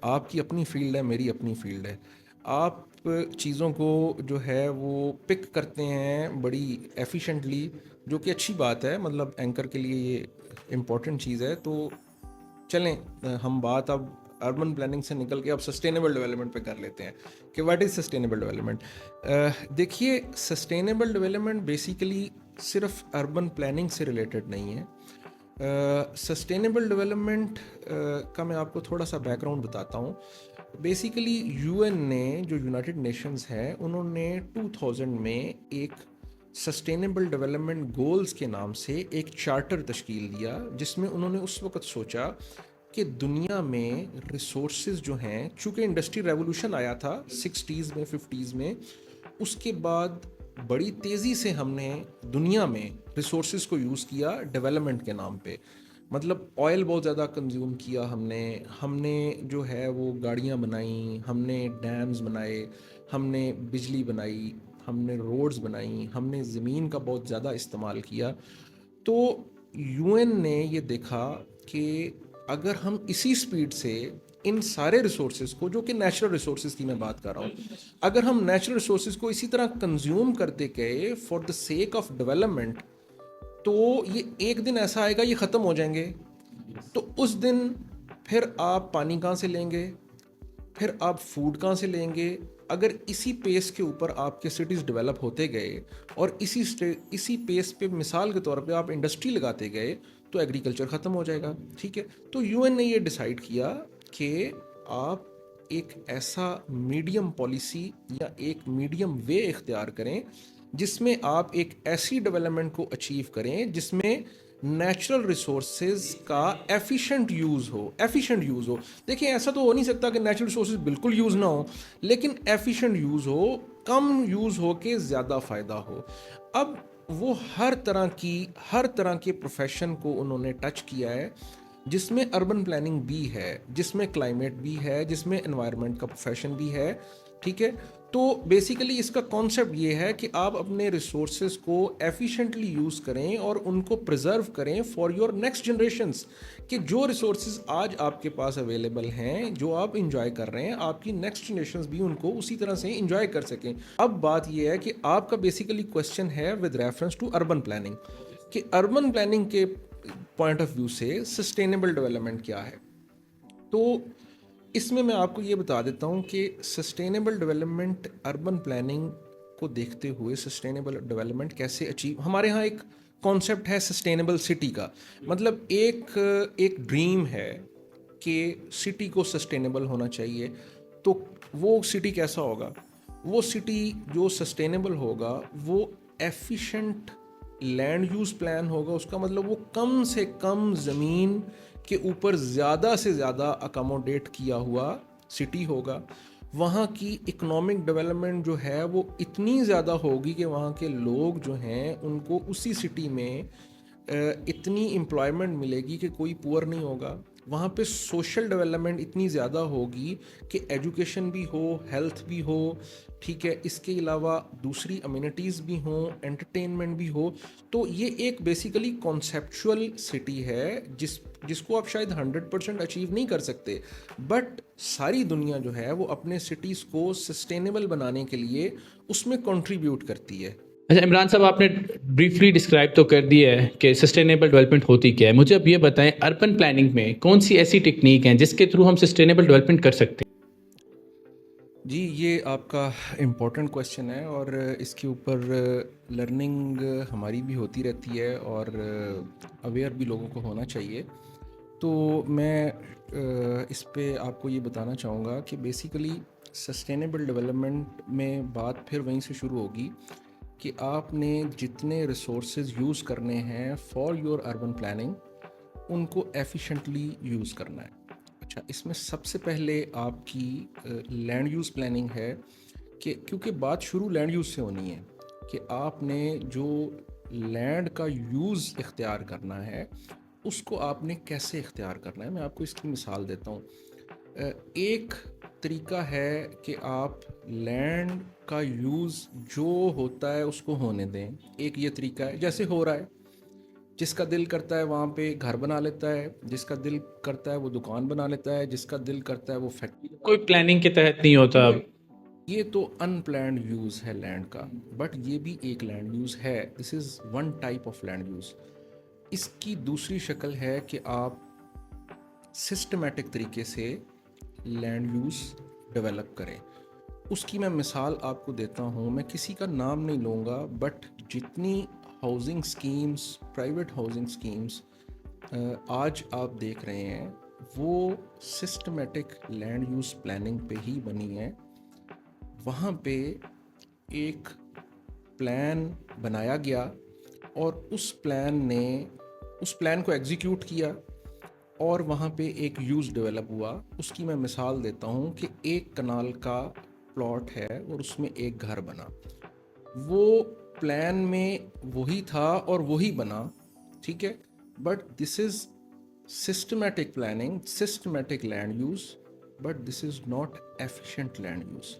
आपकी अपनी फील्ड है, मेरी अपनी फील्ड है। आप चीज़ों को जो है वो पिक करते हैं बड़ी एफिशिएंटली, जो कि अच्छी बात है। मतलब एंकर के लिए ये इम्पोर्टेंट चीज़ है। तो चलें, हम बात अब अर्बन प्लानिंग से निकल के अब सस्टेनेबल डेवलपमेंट पे कर लेते हैं कि व्हाट इज़ सस्टेनेबल डेवलपमेंट। देखिए, सस्टेनेबल डेवलपमेंट बेसिकली सिर्फ अर्बन प्लानिंग से रिलेटेड नहीं है। सस्टेनेबल डेवलपमेंट का मैं आपको थोड़ा सा बैकग्राउंड बताता हूँ। बेसिकली यूएन ने, जो यूनाइटेड नेशंस है, उन्होंने 2000 में एक सस्टेनेबल डेवलपमेंट गोल्स के नाम से एक चार्टर तश्कील दिया, जिसमें उन्होंने उस वक़्त सोचा कि दुनिया में रिसोर्सेज जो हैं, चूँकि इंडस्ट्री रेवोल्यूशन आया था 60s में 50s में, उसके बाद बड़ी तेज़ी से हमने दुनिया में रिसोर्सेज को यूज़ किया डेवलपमेंट के नाम पे। मतलब ऑयल बहुत ज़्यादा कंज्यूम किया हमने हमने जो है वो गाड़ियाँ बनाई, हमने डैम्स बनाए, हमने बिजली बनाई, हमने रोड्स बनाई, हमने ज़मीन का बहुत ज़्यादा इस्तेमाल किया। तो यूएन ने ये देखा कि अगर हम इसी स्पीड से इन सारे रिसोर्सेज को, जो कि नेचुरल रिसोर्सेज की मैं बात कर रहा हूँ, अगर हम नेचुरल रिसोर्सेज को इसी तरह कंज्यूम करते गए for the sake of development, तो ये एक दिन ऐसा आएगा ये ख़त्म हो जाएंगे। तो उस दिन फिर आप पानी कहाँ से लेंगे, फिर आप फूड कहाँ से लेंगे? अगर इसी पेस के ऊपर आपके सिटीज़ डेवलप होते गए और इसी पेस पे मिसाल के तौर पे आप इंडस्ट्री लगाते गए, तो एग्रीकल्चर ख़त्म हो जाएगा। ठीक है? तो यूएन ने ये डिसाइड किया कि आप एक ऐसा मीडियम पॉलिसी या एक मीडियम वे इख्तियार करें, जिसमें आप एक ऐसी डेवलपमेंट को अचीव करें जिसमें नेचुरल रिसोर्सेज का एफिशिएंट यूज़ हो। देखिए, ऐसा तो हो नहीं सकता कि नेचुरल रिसोर्सेज बिल्कुल यूज़ ना हो, लेकिन एफिशिएंट यूज़ हो, कम यूज़ हो के ज़्यादा फ़ायदा हो। अब वो हर तरह के प्रोफेशन को उन्होंने टच किया है, जिसमें अर्बन प्लानिंग भी है, जिसमें क्लाइमेट भी है, जिसमें एनवायरनमेंट का प्रोफेशन भी है। ठीक है? तो बेसिकली इसका कॉन्सेप्ट ये है कि आप अपने रिसोर्सेज को एफिशिएंटली यूज़ करें और उनको प्रिजर्व करें फॉर योर नेक्स्ट जनरेशन्स, कि जो रिसोर्सेज आज आपके पास अवेलेबल हैं, जो आप इंजॉय कर रहे हैं, आपकी नेक्स्ट जनरेशन्स भी उनको उसी तरह से इंजॉय कर सकें। अब बात यह है कि आपका बेसिकली क्वेश्चन है with reference to urban planning, कि अर्बन प्लानिंग के पॉइंट ऑफ व्यू से सस्टेनेबल डेवलपमेंट क्या है। तो इसमें मैं आपको ये बता देता हूँ कि सस्टेनेबल डेवलपमेंट अर्बन प्लानिंग को देखते हुए सस्टेनेबल डेवलपमेंट कैसे अचीव, हमारे यहाँ एक कॉन्सेप्ट है सस्टेनेबल सिटी का। मतलब एक एक ड्रीम है कि सिटी को सस्टेनेबल होना चाहिए। तो वो सिटी कैसा होगा? वो सिटी जो सस्टेनेबल होगा, वो एफिशिएंट लैंड यूज़ प्लान होगा। उसका मतलब वो कम से कम ज़मीन के ऊपर ज़्यादा से ज़्यादा अकोमोडेट किया हुआ सिटी होगा। वहाँ की इकोनॉमिक डेवलपमेंट जो है वो इतनी ज़्यादा होगी कि वहाँ के लोग जो हैं उनको उसी सिटी में इतनी एम्प्लॉयमेंट मिलेगी कि कोई पुअर नहीं होगा। वहाँ पे सोशल डेवलपमेंट इतनी ज़्यादा होगी कि एजुकेशन भी हो, हेल्थ भी हो। ठीक है? इसके अलावा दूसरी अम्यूनिटीज़ भी हों, एंटरटेनमेंट भी हो। तो ये एक बेसिकली कॉन्सेप्चुअल सिटी है जिसको आप शायद 100% अचीव नहीं कर सकते, बट सारी दुनिया जो है वो अपने सिटीज़ को सस्टेनेबल बनाने के लिए उसमें कंट्रीब्यूट करती है। अच्छा इमरान साहब, आपने ब्रीफली डिस्क्राइब तो कर दिया है कि सस्टेनेबल डेवलपमेंट होती क्या है। मुझे अब ये बताएं, अर्बन प्लानिंग में कौन सी ऐसी टेक्निक हैं जिसके थ्रू हम सस्टेनेबल डेवलपमेंट कर सकते हैं? जी, ये आपका इम्पोर्टेंट क्वेश्चन है और इसके ऊपर लर्निंग हमारी भी होती रहती है और अवेयर भी लोगों को होना चाहिए। तो मैं इस पे आपको ये बताना चाहूँगा कि बेसिकली सस्टेनेबल डेवलपमेंट में बात फिर वहीं से शुरू होगी कि आपने जितने रिसोर्सेज यूज़ करने हैं फॉर योर अर्बन प्लानिंग, उनको एफिशिएंटली यूज़ करना है। अच्छा, इसमें सबसे पहले आपकी लैंड यूज़ प्लानिंग है, कि क्योंकि बात शुरू लैंड यूज़ से होनी है कि आपने जो लैंड का यूज़ इख्तियार करना है, उसको आपने कैसे इख्तियार करना है। मैं आपको इसकी मिसाल देता हूँ। एक तरीका है कि आप लैंड का यूज़ जो होता है उसको होने दें। एक ये तरीका है, जैसे हो रहा है, जिसका दिल करता है वहाँ पे घर बना लेता है, जिसका दिल करता है वो दुकान बना लेता है, जिसका दिल करता है वो फैक्ट्री। कोई प्लानिंग के तहत नहीं होता अब। ये तो अनप्लैंड यूज़ है लैंड का, बट ये भी एक लैंड यूज़ है। This is one type of land use. इसकी दूसरी शक्ल है कि आप सिस्टमेटिक तरीके से लैंड यूज़ डेवलप करें। उसकी मैं मिसाल आपको देता हूँ, मैं किसी का नाम नहीं लूँगा, बट जितनी housing schemes, private housing schemes आज आप देख रहे हैं, वो सिस्टमेटिक लैंड यूज़ प्लानिंग पे ही बनी है। वहाँ पे एक प्लान बनाया गया और उस प्लान को एग्जीक्यूट किया और वहाँ पे एक यूज़ डेवलप हुआ। उसकी मैं मिसाल देता हूँ कि एक कनाल का प्लॉट है और उसमें एक घर बना। वो प्लान में वही था और वही बना, ठीक है, but this is systematic planning, systematic land use, but this is not efficient land use.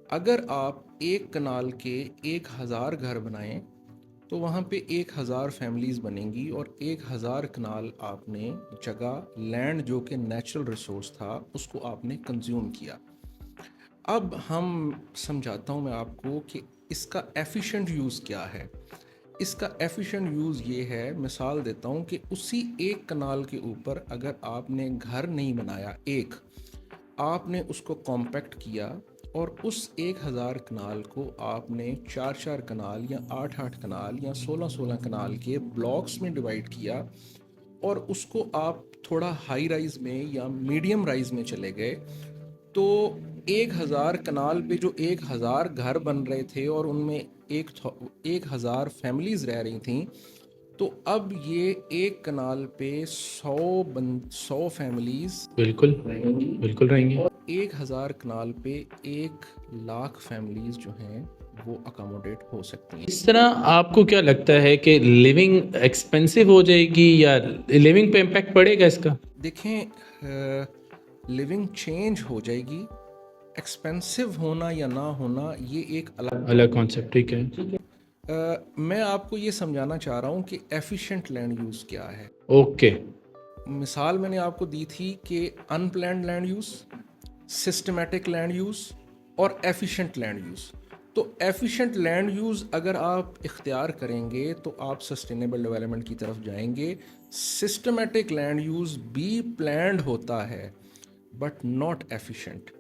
अगर आप एक कनाल के 1000 घर बनाएं तो वहाँ पे 1000 फैमिलीज़ बनेंगी और 1000 कनाल आपने जगह, लैंड जो कि नेचुरल रिसोर्स था, उसको आपने कंज्यूम किया। अब हम समझाता हूँ मैं आपको कि इसका एफिशिएंट यूज़ क्या है। इसका एफिशिएंट यूज़ ये है, मिसाल देता हूँ कि उसी एक कनाल के ऊपर अगर आपने घर नहीं बनाया, एक आपने उसको कॉम्पैक्ट किया और उस 1000 कनाल को आपने 4-4 कनाल या 8-8 कनाल या 16-16 कनाल के ब्लॉक्स में डिवाइड किया और उसको आप थोड़ा हाई राइज में या मीडियम राइज में चले गए, तो 1000 कनाल पे जो 1000 घर बन रहे थे और उनमें 1000 फैमिलीज रह रही थी, तो अब ये एक कनाल पे 100 फैमिलीज बिल्कुल, रहेंगी बिल्कुल रहेंगे। और 1000 कनाल पे 1 लाख फैमिलीज जो हैं वो अकोमोडेट हो सकती हैं। इस तरह आपको क्या लगता है कि लिविंग एक्सपेंसिव हो जाएगी या लिविंग पे इम्पैक्ट पड़ेगा इसका? देखें, लिविंग चेंज हो जाएगी, एक्सपेंसिव होना या ना होना ये एक अलग अलग कॉन्सेप्ट, ठीक है। मैं आपको ये समझाना चाह रहा हूँ कि एफिशिएंट लैंड यूज़ क्या है। ओके। मिसाल मैंने आपको दी थी कि unplanned land use, systematic land use और एफिशिएंट लैंड यूज़। तो एफिशिएंट लैंड यूज़ अगर आप इख्तियार करेंगे तो आप सस्टेनेबल डेवलपमेंट की तरफ जाएंगे। सिस्टमेटिक लैंड यूज़ भी प्लान्ड होता है बट नॉट एफिशिएंट।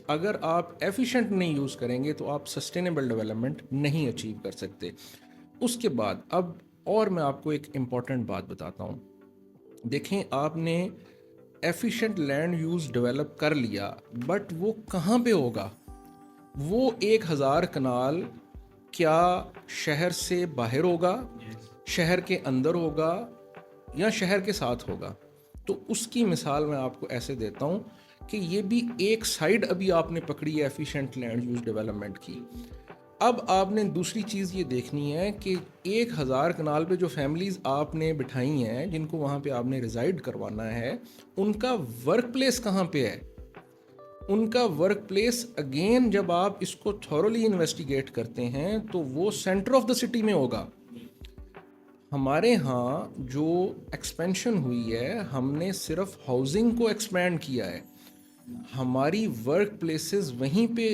अगर आप एफिशिएंट नहीं यूज़ करेंगे तो आप सस्टेनेबल डेवलपमेंट नहीं अचीव कर सकते। उसके बाद अब और मैं आपको एक इम्पॉर्टेंट बात बताता हूँ। देखें, आपने एफिशिएंट लैंड यूज़ डेवलप कर लिया, बट वो कहाँ पे होगा? वो 1000 कनाल क्या शहर से बाहर होगा, शहर के अंदर होगा या शहर के साथ होगा? तो उसकी मिसाल मैं आपको ऐसे देता हूँ कि ये भी एक साइड अभी आपने पकड़ी है एफिशिएंट लैंड यूज़ डेवलपमेंट की। अब आपने दूसरी चीज़ ये देखनी है कि 1000 कनाल पे जो फैमिलीज़ आपने बिठाई हैं, जिनको वहाँ पे आपने रिजाइड करवाना है, उनका वर्क प्लेस कहाँ पे है? उनका वर्क प्लेस अगेन जब आप इसको थॉरोली इन्वेस्टिगेट करते हैं तो वो सेंटर ऑफ द सिटी में होगा। हमारे यहाँ जो एक्सपेंशन हुई है, हमने सिर्फ हाउसिंग को एक्सपैंड किया है। हमारी वर्क प्लेसेस वहीं पे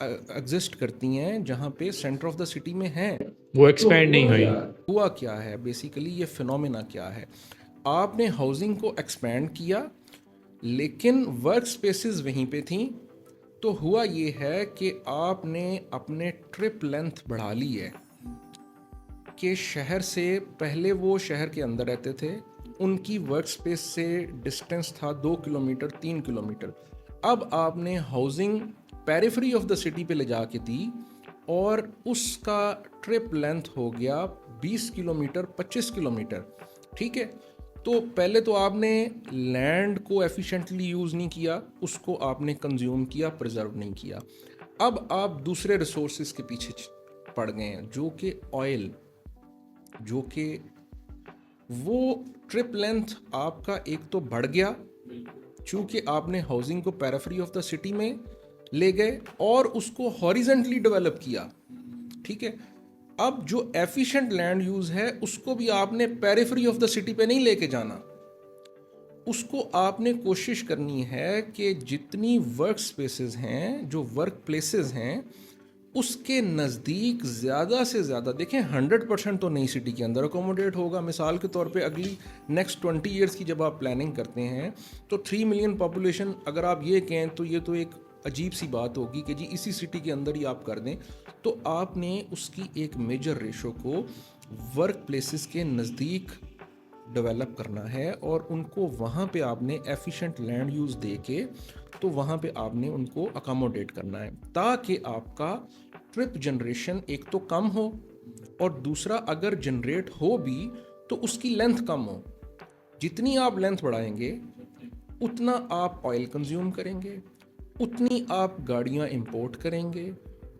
एग्जिस्ट करती हैं जहाँ पे सेंटर ऑफ द सिटी में हैं। वो एक्सपैंड नहीं हुई। हुआ क्या है बेसिकली, ये फिनोमेना क्या है? आपने हाउसिंग को एक्सपैंड किया लेकिन वर्क स्पेसेस वहीं पे थी, तो हुआ ये है कि आपने अपने ट्रिप लेंथ बढ़ा ली है कि शहर से पहले वो शहर के अंदर रहते थे, उनकी वर्क स्पेस से डिस्टेंस था 2 किलोमीटर 3 किलोमीटर। अब आपने housing periphery of the city पे ले जाके दी और उसका ट्रिप लेंथ हो गया 20 किलोमीटर 25 किलोमीटर, ठीक है। तो पहले तो आपने लैंड को एफिशिएंटली यूज़ नहीं किया, उसको आपने कंज्यूम किया, प्रिजर्व नहीं किया। अब आप दूसरे रिसोर्सेज के पीछे पड़ गए हैं, जो कि ऑयल, जो कि वो ट्रिप लेंथ आपका एक तो बढ़ गया चूँकि आपने हाउसिंग को पेरिफेरी ऑफ द सिटी में ले गए और उसको हॉरिजेंटली डेवलप किया, ठीक है। अब जो एफिशिएंट लैंड यूज़ है उसको भी आपने पेरिफेरी ऑफ द सिटी पे नहीं लेके जाना, उसको आपने कोशिश करनी है कि जितनी वर्क स्पेसेस हैं, जो वर्क प्लेसेस हैं, उसके नज़दीक ज़्यादा से ज़्यादा, देखें 100% तो नई सिटी के अंदर अकोमोडेट होगा। मिसाल के तौर पे अगली नेक्स्ट 20 ईयर्स की जब आप प्लानिंग करते हैं तो 3 मिलियन पॉपुलेशन अगर आप ये कहें तो ये तो एक अजीब सी बात होगी कि जी इसी सिटी के अंदर ही आप कर दें। तो आपने उसकी एक मेजर रेशो को वर्क प्लेसेस के नज़दीक डेवलप करना है और उनको वहाँ पे आपने एफिशिएंट लैंड यूज़ दे के तो वहाँ पे आपने उनको अकोमोडेट करना है, ताकि आपका ट्रिप जनरेशन एक तो कम हो और दूसरा अगर जनरेट हो भी तो उसकी लेंथ कम हो। जितनी आप लेंथ बढ़ाएंगे उतना आप ऑयल कंज्यूम करेंगे, उतनी आप गाड़ियाँ इंपोर्ट करेंगे,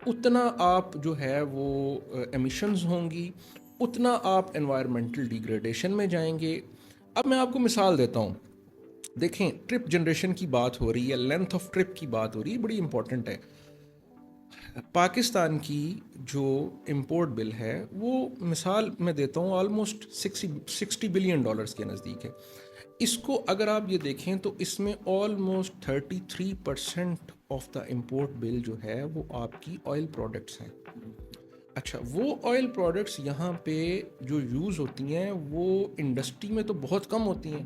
उतना आप जो है वो एमिशंस होंगी, उतना आप एनवायरमेंटल डिग्रेडेशन में जाएंगे। अब मैं आपको मिसाल देता हूँ, देखें ट्रिप जनरेशन की बात हो रही है, लेंथ ऑफ ट्रिप की बात हो रही है, बड़ी इंपॉर्टेंट है। पाकिस्तान की जो इंपोर्ट बिल है वो मिसाल मैं देता हूँ ऑलमोस्ट 60 बिलियन डॉलर्स के नज़दीक है। इसको अगर आप ये देखें तो इसमें almost 33% of the import bill जो है वो आपकी ऑयल प्रोडक्ट्स हैं। अच्छा, वो ऑयल प्रोडक्ट्स यहाँ पे जो यूज़ होती हैं वो इंडस्ट्री में तो बहुत कम होती हैं,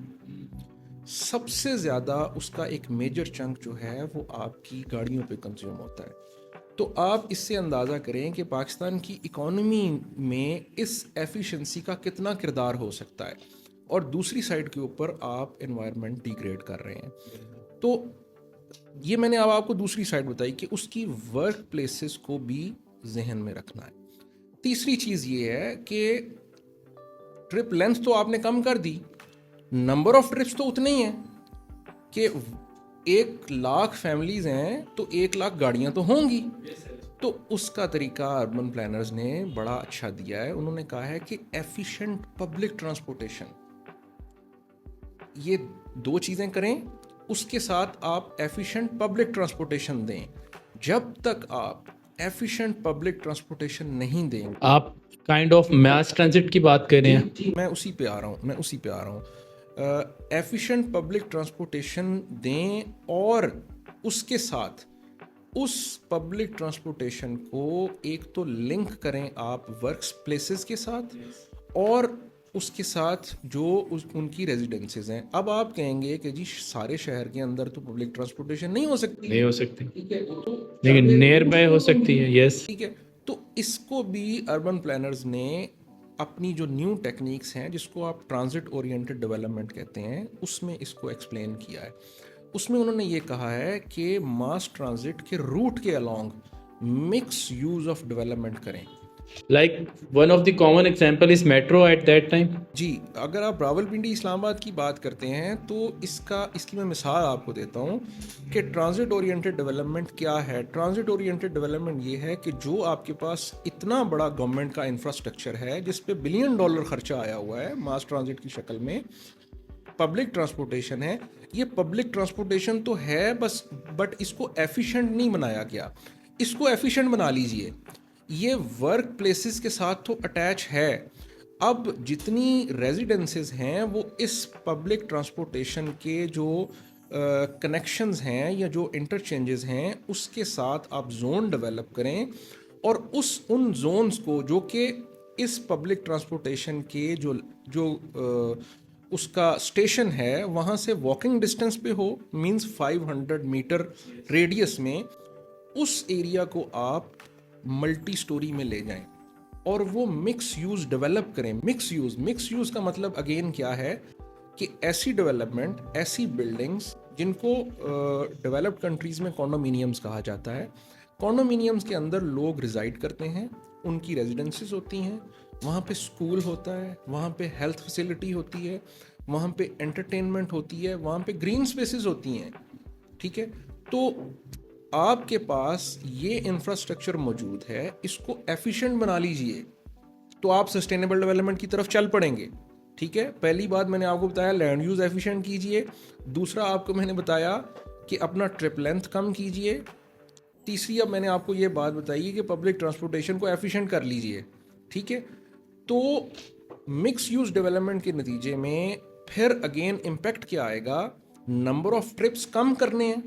सबसे ज़्यादा उसका एक मेजर चंक जो है वो आपकी गाड़ियों पे कंज्यूम होता है। तो आप इससे अंदाज़ा करें कि पाकिस्तान की इकॉनमी में इस एफिशिएंसी का कितना किरदार हो सकता है, और दूसरी साइड के ऊपर आप एनवायरनमेंट डिग्रेड कर रहे हैं। तो ये मैंने अब आपको दूसरी साइड बताई कि उसकी वर्क प्लेसेस को भी जहन में रखना है। तीसरी चीज़ ये है कि ट्रिप लेंथ तो आपने कम कर दी, नंबर ऑफ ट्रिप्स तो उतने ही हैं कि 1 लाख फैमिलीज हैं तो 1 लाख गाड़ियां तो होंगी। तो उसका तरीका अर्बन प्लानर्स ने बड़ा अच्छा दिया है। उन्होंने कहा है कि एफिशिएंट पब्लिक ट्रांसपोर्टेशन, ये 2 चीज़ें करें, उसके साथ आप एफिशिएंट पब्लिक ट्रांसपोर्टेशन दें। जब तक आप एफिशिएंट पब्लिक ट्रांसपोर्टेशन नहीं देंगे, आप काइंड ऑफ मास ट्रांजिट की बात कर रहे हैं। मैं उसी पे आ रहा हूँ। एफिशिएंट पब्लिक ट्रांसपोर्टेशन दें और उसके साथ उस पब्लिक ट्रांसपोर्टेशन को एक तो लिंक करें आप वर्क प्लेसेस के साथ और उसके साथ जो उनकी रेजिडेंसेस हैं। अब आप कहेंगे कि जी सारे शहर के अंदर तो पब्लिक ट्रांसपोर्टेशन नहीं हो सकती, नहीं हो सकती, ठीक है, लेकिन नियर बाय हो सकती है। यस, ठीक है। तो इसको भी अर्बन प्लानर्स ने अपनी जो न्यू टेक्निक्स हैं जिसको आप ट्रांजिट ओरिएंटेड डेवलपमेंट कहते हैं उसमें इसको एक्सप्लेन किया है। उसमें उन्होंने ये कहा है कि मास ट्रांजिट के रूट के along mix use of development करें। Like one of the common example is metro at that time. जी, अगर आप रावलपिंडी इस्लामाबाद की बात करते हैं तो इसकी मैं मिसाल आपको देता हूँ कि ट्रांजिट ओरिएंटेड डेवलपमेंट क्या है। ट्रांजिट ओरिएंटेड डेवलपमेंट ये है कि जो आपके पास इतना बड़ा गवर्नमेंट का इंफ्रास्ट्रक्चर है जिस पे $1 बिलियन खर्चा आया हुआ है मास ट्रांजिट की शक्ल में, पब्लिक ट्रांसपोर्टेशन है। ये पब्लिक ट्रांसपोर्टेशन तो है बस, बट इसको एफिशिएंट नहीं बनाया गया। इसको एफिशिएंट बना लीजिए। ये वर्क प्लेसेस के साथ तो अटैच है। अब जितनी रेजिडेंसेस हैं वो इस पब्लिक ट्रांसपोर्टेशन के जो कनेक्शंस हैं या जो इंटरचेंजेस हैं उसके साथ आप जोन डेवलप करें और उन जोन्स को जो कि इस पब्लिक ट्रांसपोर्टेशन के उसका स्टेशन है वहाँ से वॉकिंग डिस्टेंस पे हो, मींस 500 मीटर रेडियस में, उस एरिया को आप मल्टी स्टोरी में ले जाएं और वो मिक्स यूज़ डेवलप करें। मिक्स यूज़ का मतलब अगेन क्या है कि ऐसी डेवलपमेंट, ऐसी बिल्डिंग्स जिनको डेवलप्ड कंट्रीज़ में कॉन्डोमिनियम्स कहा जाता है। कॉन्डोमिनियम्स के अंदर लोग रिजाइड करते हैं, उनकी रेजिडेंसेस होती हैं, वहाँ पे स्कूल होता है, वहाँ पे हेल्थ फैसिलिटी होती है, वहाँ पे एंटरटेनमेंट होती है, वहाँ पे ग्रीन स्पेसेस होती हैं, ठीक है। तो आपके पास ये इंफ्रास्ट्रक्चर मौजूद है, इसको एफिशिएंट बना लीजिए तो आप सस्टेनेबल डेवलपमेंट की तरफ चल पड़ेंगे। ठीक है, पहली बात मैंने आपको बताया लैंड यूज़ एफिशिएंट कीजिए। दूसरा आपको मैंने बताया कि अपना ट्रिप लेंथ कम कीजिए। तीसरी अब मैंने आपको ये बात बताई है कि पब्लिक ट्रांसपोर्टेशन को एफिशिएंट कर लीजिए। ठीक है, तो मिक्स यूज़ डेवलपमेंट के नतीजे में फिर अगेन इम्पैक्ट क्या आएगा, नंबर ऑफ ट्रिप्स कम करने हैं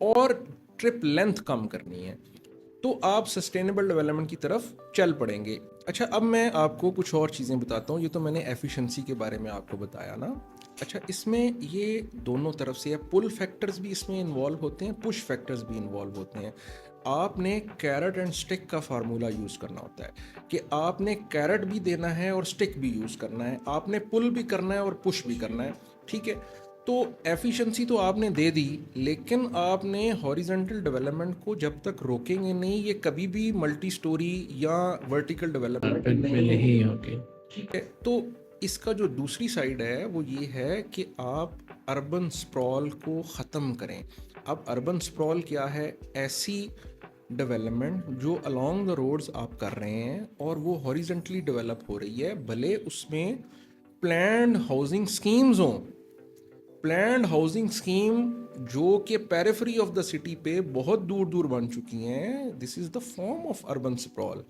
और ट्रिप लेंथ कम करनी है, तो आप सस्टेनेबल डेवलपमेंट की तरफ चल पड़ेंगे। अच्छा, अब मैं आपको कुछ और चीज़ें बताता हूँ। ये तो मैंने एफिशिएंसी के बारे में आपको बताया ना। अच्छा, इसमें ये दोनों तरफ से है, पुल फैक्टर्स भी इसमें इन्वॉल्व होते हैं, पुश फैक्टर्स भी इन्वॉल्व होते हैं। आपने कैरेट एंड स्टिक का फार्मूला यूज़ करना होता है कि आपने कैरेट भी देना है और स्टिक भी यूज़ करना है, आपने पुल भी करना है और पुश भी करना है। ठीक है, तो एफिशिएंसी तो आपने दे दी, लेकिन आपने हॉरिजॉन्टल डेवलपमेंट को जब तक रोकेंगे नहीं, ये कभी भी मल्टी स्टोरी या वर्टिकल डेवलपमेंट नहीं होगी। ठीक है, तो इसका जो दूसरी साइड है वो ये है कि आप अर्बन स्प्रॉल को ख़त्म करें। अब अर्बन स्प्रॉल क्या है, ऐसी डेवलपमेंट जो अलोंग द रोड्स आप कर रहे हैं और वो हॉरिजॉन्टली डेवलप हो रही है, भले उसमें प्लान्ड हाउसिंग स्कीम्स हों, प्लान्ड हाउसिंग स्कीम जो कि पेरिफेरी ऑफ द सिटी पे बहुत दूर दूर बन चुकी हैं। This is the form of urban sprawl.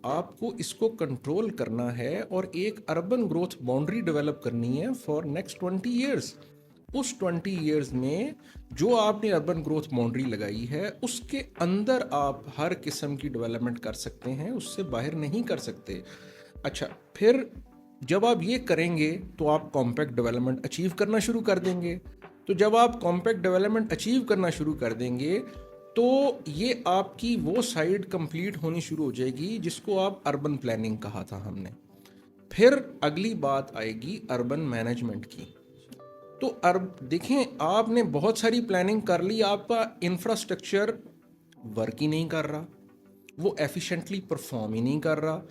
आपको इसको कंट्रोल करना है और एक अर्बन ग्रोथ बाउंड्री डेवलप करनी है फॉर नेक्स्ट 20 ईयर्स। उस 20 ईयर्स में जो आपने अर्बन ग्रोथ बाउंड्री लगाई है उसके अंदर आप हर किस्म की डेवलपमेंट कर सकते हैं, उससे बाहर नहीं कर सकते। अच्छा, फिर जब आप ये करेंगे तो आप कॉम्पैक्ट डेवलपमेंट अचीव करना शुरू कर देंगे। तो जब आप कॉम्पैक्ट डेवलपमेंट अचीव करना शुरू कर देंगे तो ये आपकी वो साइड कंप्लीट होनी शुरू हो जाएगी जिसको आप अर्बन प्लानिंग कहा था हमने। फिर अगली बात आएगी अर्बन मैनेजमेंट की। तो देखें, आपने बहुत सारी प्लानिंग कर ली, आपका इंफ्रास्ट्रक्चर वर्क ही नहीं कर रहा, वो एफिशिएंटली परफॉर्म ही नहीं कर रहा,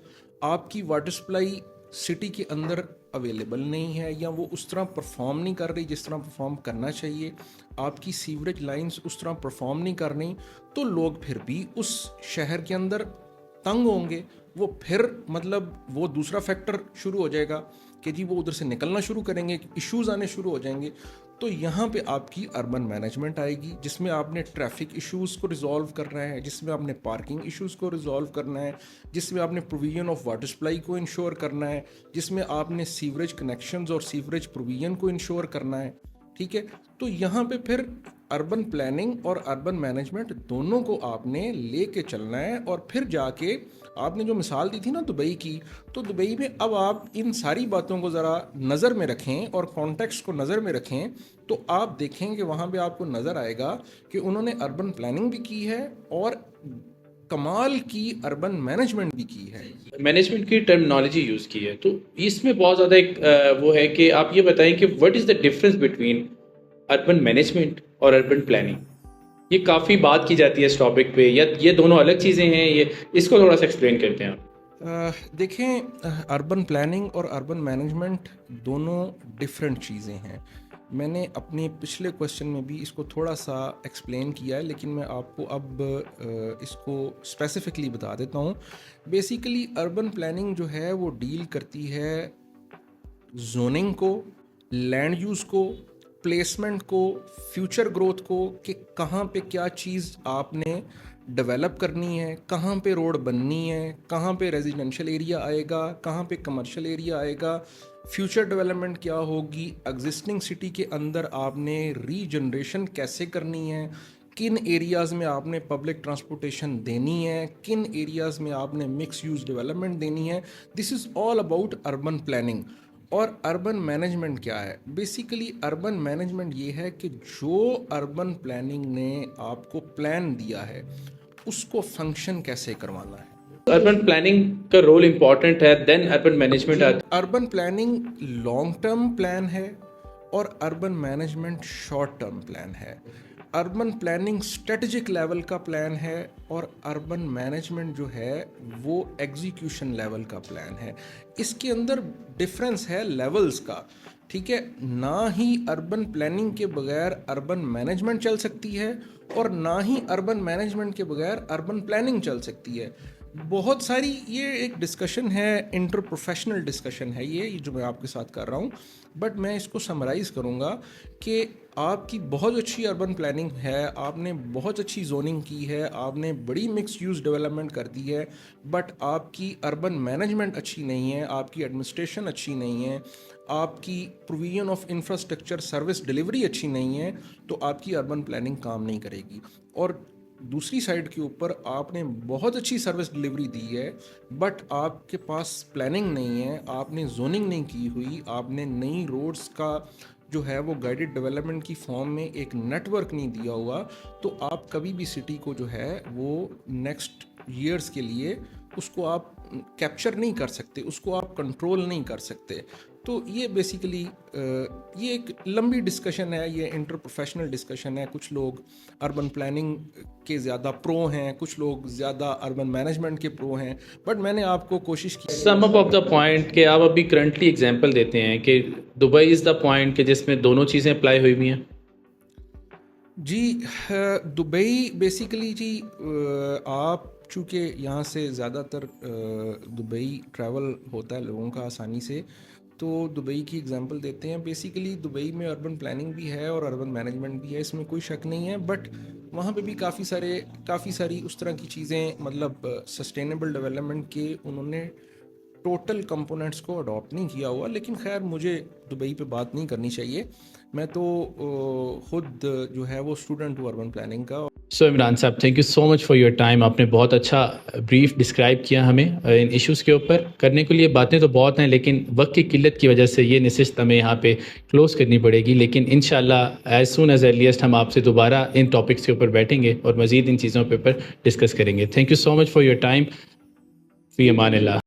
आपकी वाटर सप्लाई सिटी के अंदर अवेलेबल नहीं है या वो उस तरह परफॉर्म नहीं कर रही जिस तरह परफॉर्म करना चाहिए, आपकी सीवरेज लाइंस उस तरह परफॉर्म नहीं कर रही, तो लोग फिर भी उस शहर के अंदर तंग होंगे। वो फिर मतलब वो दूसरा फैक्टर शुरू हो जाएगा कि जी वो उधर से निकलना शुरू करेंगे, इश्यूज आने शुरू हो जाएंगे। तो यहाँ पे आपकी अर्बन मैनेजमेंट आएगी जिसमें आपने ट्रैफिक इश्यूज़ को रिजॉल्व करना है, जिसमें आपने पार्किंग इश्यूज़ को रिजॉल्व करना है, जिसमें आपने प्रोविजन ऑफ वाटर सप्लाई को इंश्योर करना है, जिसमें आपने सीवरेज कनेक्शंस और सीवरेज प्रोविजन को इंश्योर करना है। ठीक है, तो यहाँ पे फिर अर्बन प्लानिंग और अर्बन मैनेजमेंट दोनों को आपने लेके चलना है। और फिर जाके आपने जो मिसाल दी थी ना दुबई की, तो दुबई में अब आप इन सारी बातों को ज़रा नज़र में रखें और कॉन्टेक्स्ट को नज़र में रखें, तो आप देखें कि वहाँ पे आपको नज़र आएगा कि उन्होंने अर्बन प्लानिंग भी की है और कमाल की अर्बन मैनेजमेंट भी की है। मैनेजमेंट की टर्मिनोलॉजी यूज़ की है, तो इसमें बहुत ज़्यादा एक वो है कि आप ये बताएं कि what is the difference between urban management और अर्बन प्लानिंग। ये काफ़ी बात की जाती है इस टॉपिक पे, या ये दोनों अलग चीज़ें हैं, ये इसको थोड़ा सा एक्सप्लेन करते हैं आप। देखें, अर्बन प्लानिंग और अर्बन मैनेजमेंट दोनों डिफरेंट चीज़ें हैं। मैंने अपने पिछले क्वेश्चन में भी इसको थोड़ा सा एक्सप्लेन किया है, लेकिन मैं आपको अब इसको स्पेसिफिकली बता देता हूँ। बेसिकली अर्बन प्लानिंग जो है वो डील करती है जोनिंग को, लैंड यूज़ को, प्लेसमेंट को, फ्यूचर ग्रोथ को, कि कहाँ पे क्या चीज़ आपने डेवलप करनी है, कहाँ पे रोड बननी है, कहाँ पे रेजिडेंशियल एरिया आएगा, कहाँ पे कमर्शियल एरिया आएगा, फ्यूचर डेवलपमेंट क्या होगी, एग्जिस्टिंग सिटी के अंदर आपने रीजनरेशन कैसे करनी है, किन एरियाज़ में आपने पब्लिक ट्रांसपोर्टेशन देनी है, किन एरियाज़ में आपने मिक्स यूज़ डेवलपमेंट देनी है। This is all about urban planning. और अर्बन मैनेजमेंट क्या है? बेसिकली अर्बन मैनेजमेंट ये है कि जो अर्बन प्लानिंग ने आपको प्लान दिया है उसको फंक्शन कैसे करवाना है। अर्बन प्लानिंग का रोल इम्पॉर्टेंट है, देन अर्बन मैनेजमेंट आता है। Urban planning long term plan है और urban management short term plan है। अर्बन प्लानिंग स्ट्रेटजिक लेवल का प्लान है और अर्बन मैनेजमेंट जो है वो एग्जीक्यूशन लेवल का प्लान है। इसके अंदर डिफरेंस है लेवल्स का। ठीक है, ना ही अर्बन प्लानिंग के बगैर अर्बन मैनेजमेंट चल सकती है और ना ही अर्बन मैनेजमेंट के बगैर अर्बन प्लानिंग चल सकती है। बहुत सारी ये एक डिस्कशन है, इंटर प्रोफेशनल डिस्कशन है ये जो मैं आपके साथ कर रहा हूँ, बट मैं इसको समराइज़ करूँगा कि आपकी बहुत अच्छी अर्बन प्लानिंग है, आपने बहुत अच्छी जोनिंग की है, आपने बड़ी मिक्स यूज़ डेवलपमेंट कर दी है, बट आपकी अर्बन मैनेजमेंट अच्छी नहीं है, आपकी एडमिनिस्ट्रेशन अच्छी नहीं है, आपकी provision of infrastructure service delivery अच्छी नहीं है, तो आपकी अर्बन प्लानिंग काम नहीं करेगी। और दूसरी साइड के ऊपर आपने बहुत अच्छी सर्विस डिलीवरी दी है, बट आपके पास प्लानिंग नहीं है, आपने जोनिंग नहीं की हुई, आपने नई रोड्स का जो है वो गाइडेड डेवलपमेंट की फॉर्म में एक नेटवर्क नहीं दिया हुआ, तो आप कभी भी सिटी को जो है वो नेक्स्ट ईयर्स के लिए उसको आप कैप्चर नहीं कर सकते, उसको आप कंट्रोल नहीं कर सकते। तो ये बेसिकली ये एक लंबी डिस्कशन है, ये इंटर प्रोफेशनल डिस्कशन है। कुछ लोग अर्बन प्लानिंग के ज़्यादा प्रो हैं, कुछ लोग ज़्यादा अर्बन मैनेजमेंट के प्रो हैं, बट मैंने आपको कोशिश की। Sum up of the point कि आप अभी करंटली एग्जांपल देते हैं कि दुबई इज़ द पॉइंट कि जिसमें दोनों चीज़ें अप्लाई हुई हुई हैं। जी, दुबई बेसिकली जी, आप चूँकि यहाँ से ज़्यादातर दुबई ट्रैवल होता है लोगों का आसानी से, तो दुबई की एग्जांपल देते हैं। बेसिकली दुबई में अर्बन प्लानिंग भी है और अर्बन मैनेजमेंट भी है, इसमें कोई शक नहीं है, बट वहाँ पे भी काफ़ी सारी उस तरह की चीज़ें, मतलब सस्टेनेबल डेवलपमेंट के उन्होंने टोटल कंपोनेंट्स को अडॉप्ट नहीं किया हुआ। लेकिन खैर, मुझे दुबई पे बात नहीं करनी चाहिए, मैं तो खुद जो है वो स्टूडेंट हूँ अर्बन प्लानिंग का। सो इमरान साहब, thank you so much for your time. आपने बहुत अच्छा ब्रीफ डिस्क्राइब किया हमें इन इश्यूज़ के ऊपर। करने के लिए बातें तो बहुत हैं, लेकिन वक्त की किल्लत की वजह से ये नशिस्त हमें यहाँ पे क्लोज़ करनी पड़ेगी। लेकिन इंशाल्लाह एज सून एज अर्लीस्ट हम आपसे दोबारा इन टॉपिक्स के ऊपर बैठेंगे और मज़ीद इन चीज़ों के ऊपर डिस्कस करेंगे। Thank you so much for your time. Fee Aman Allah.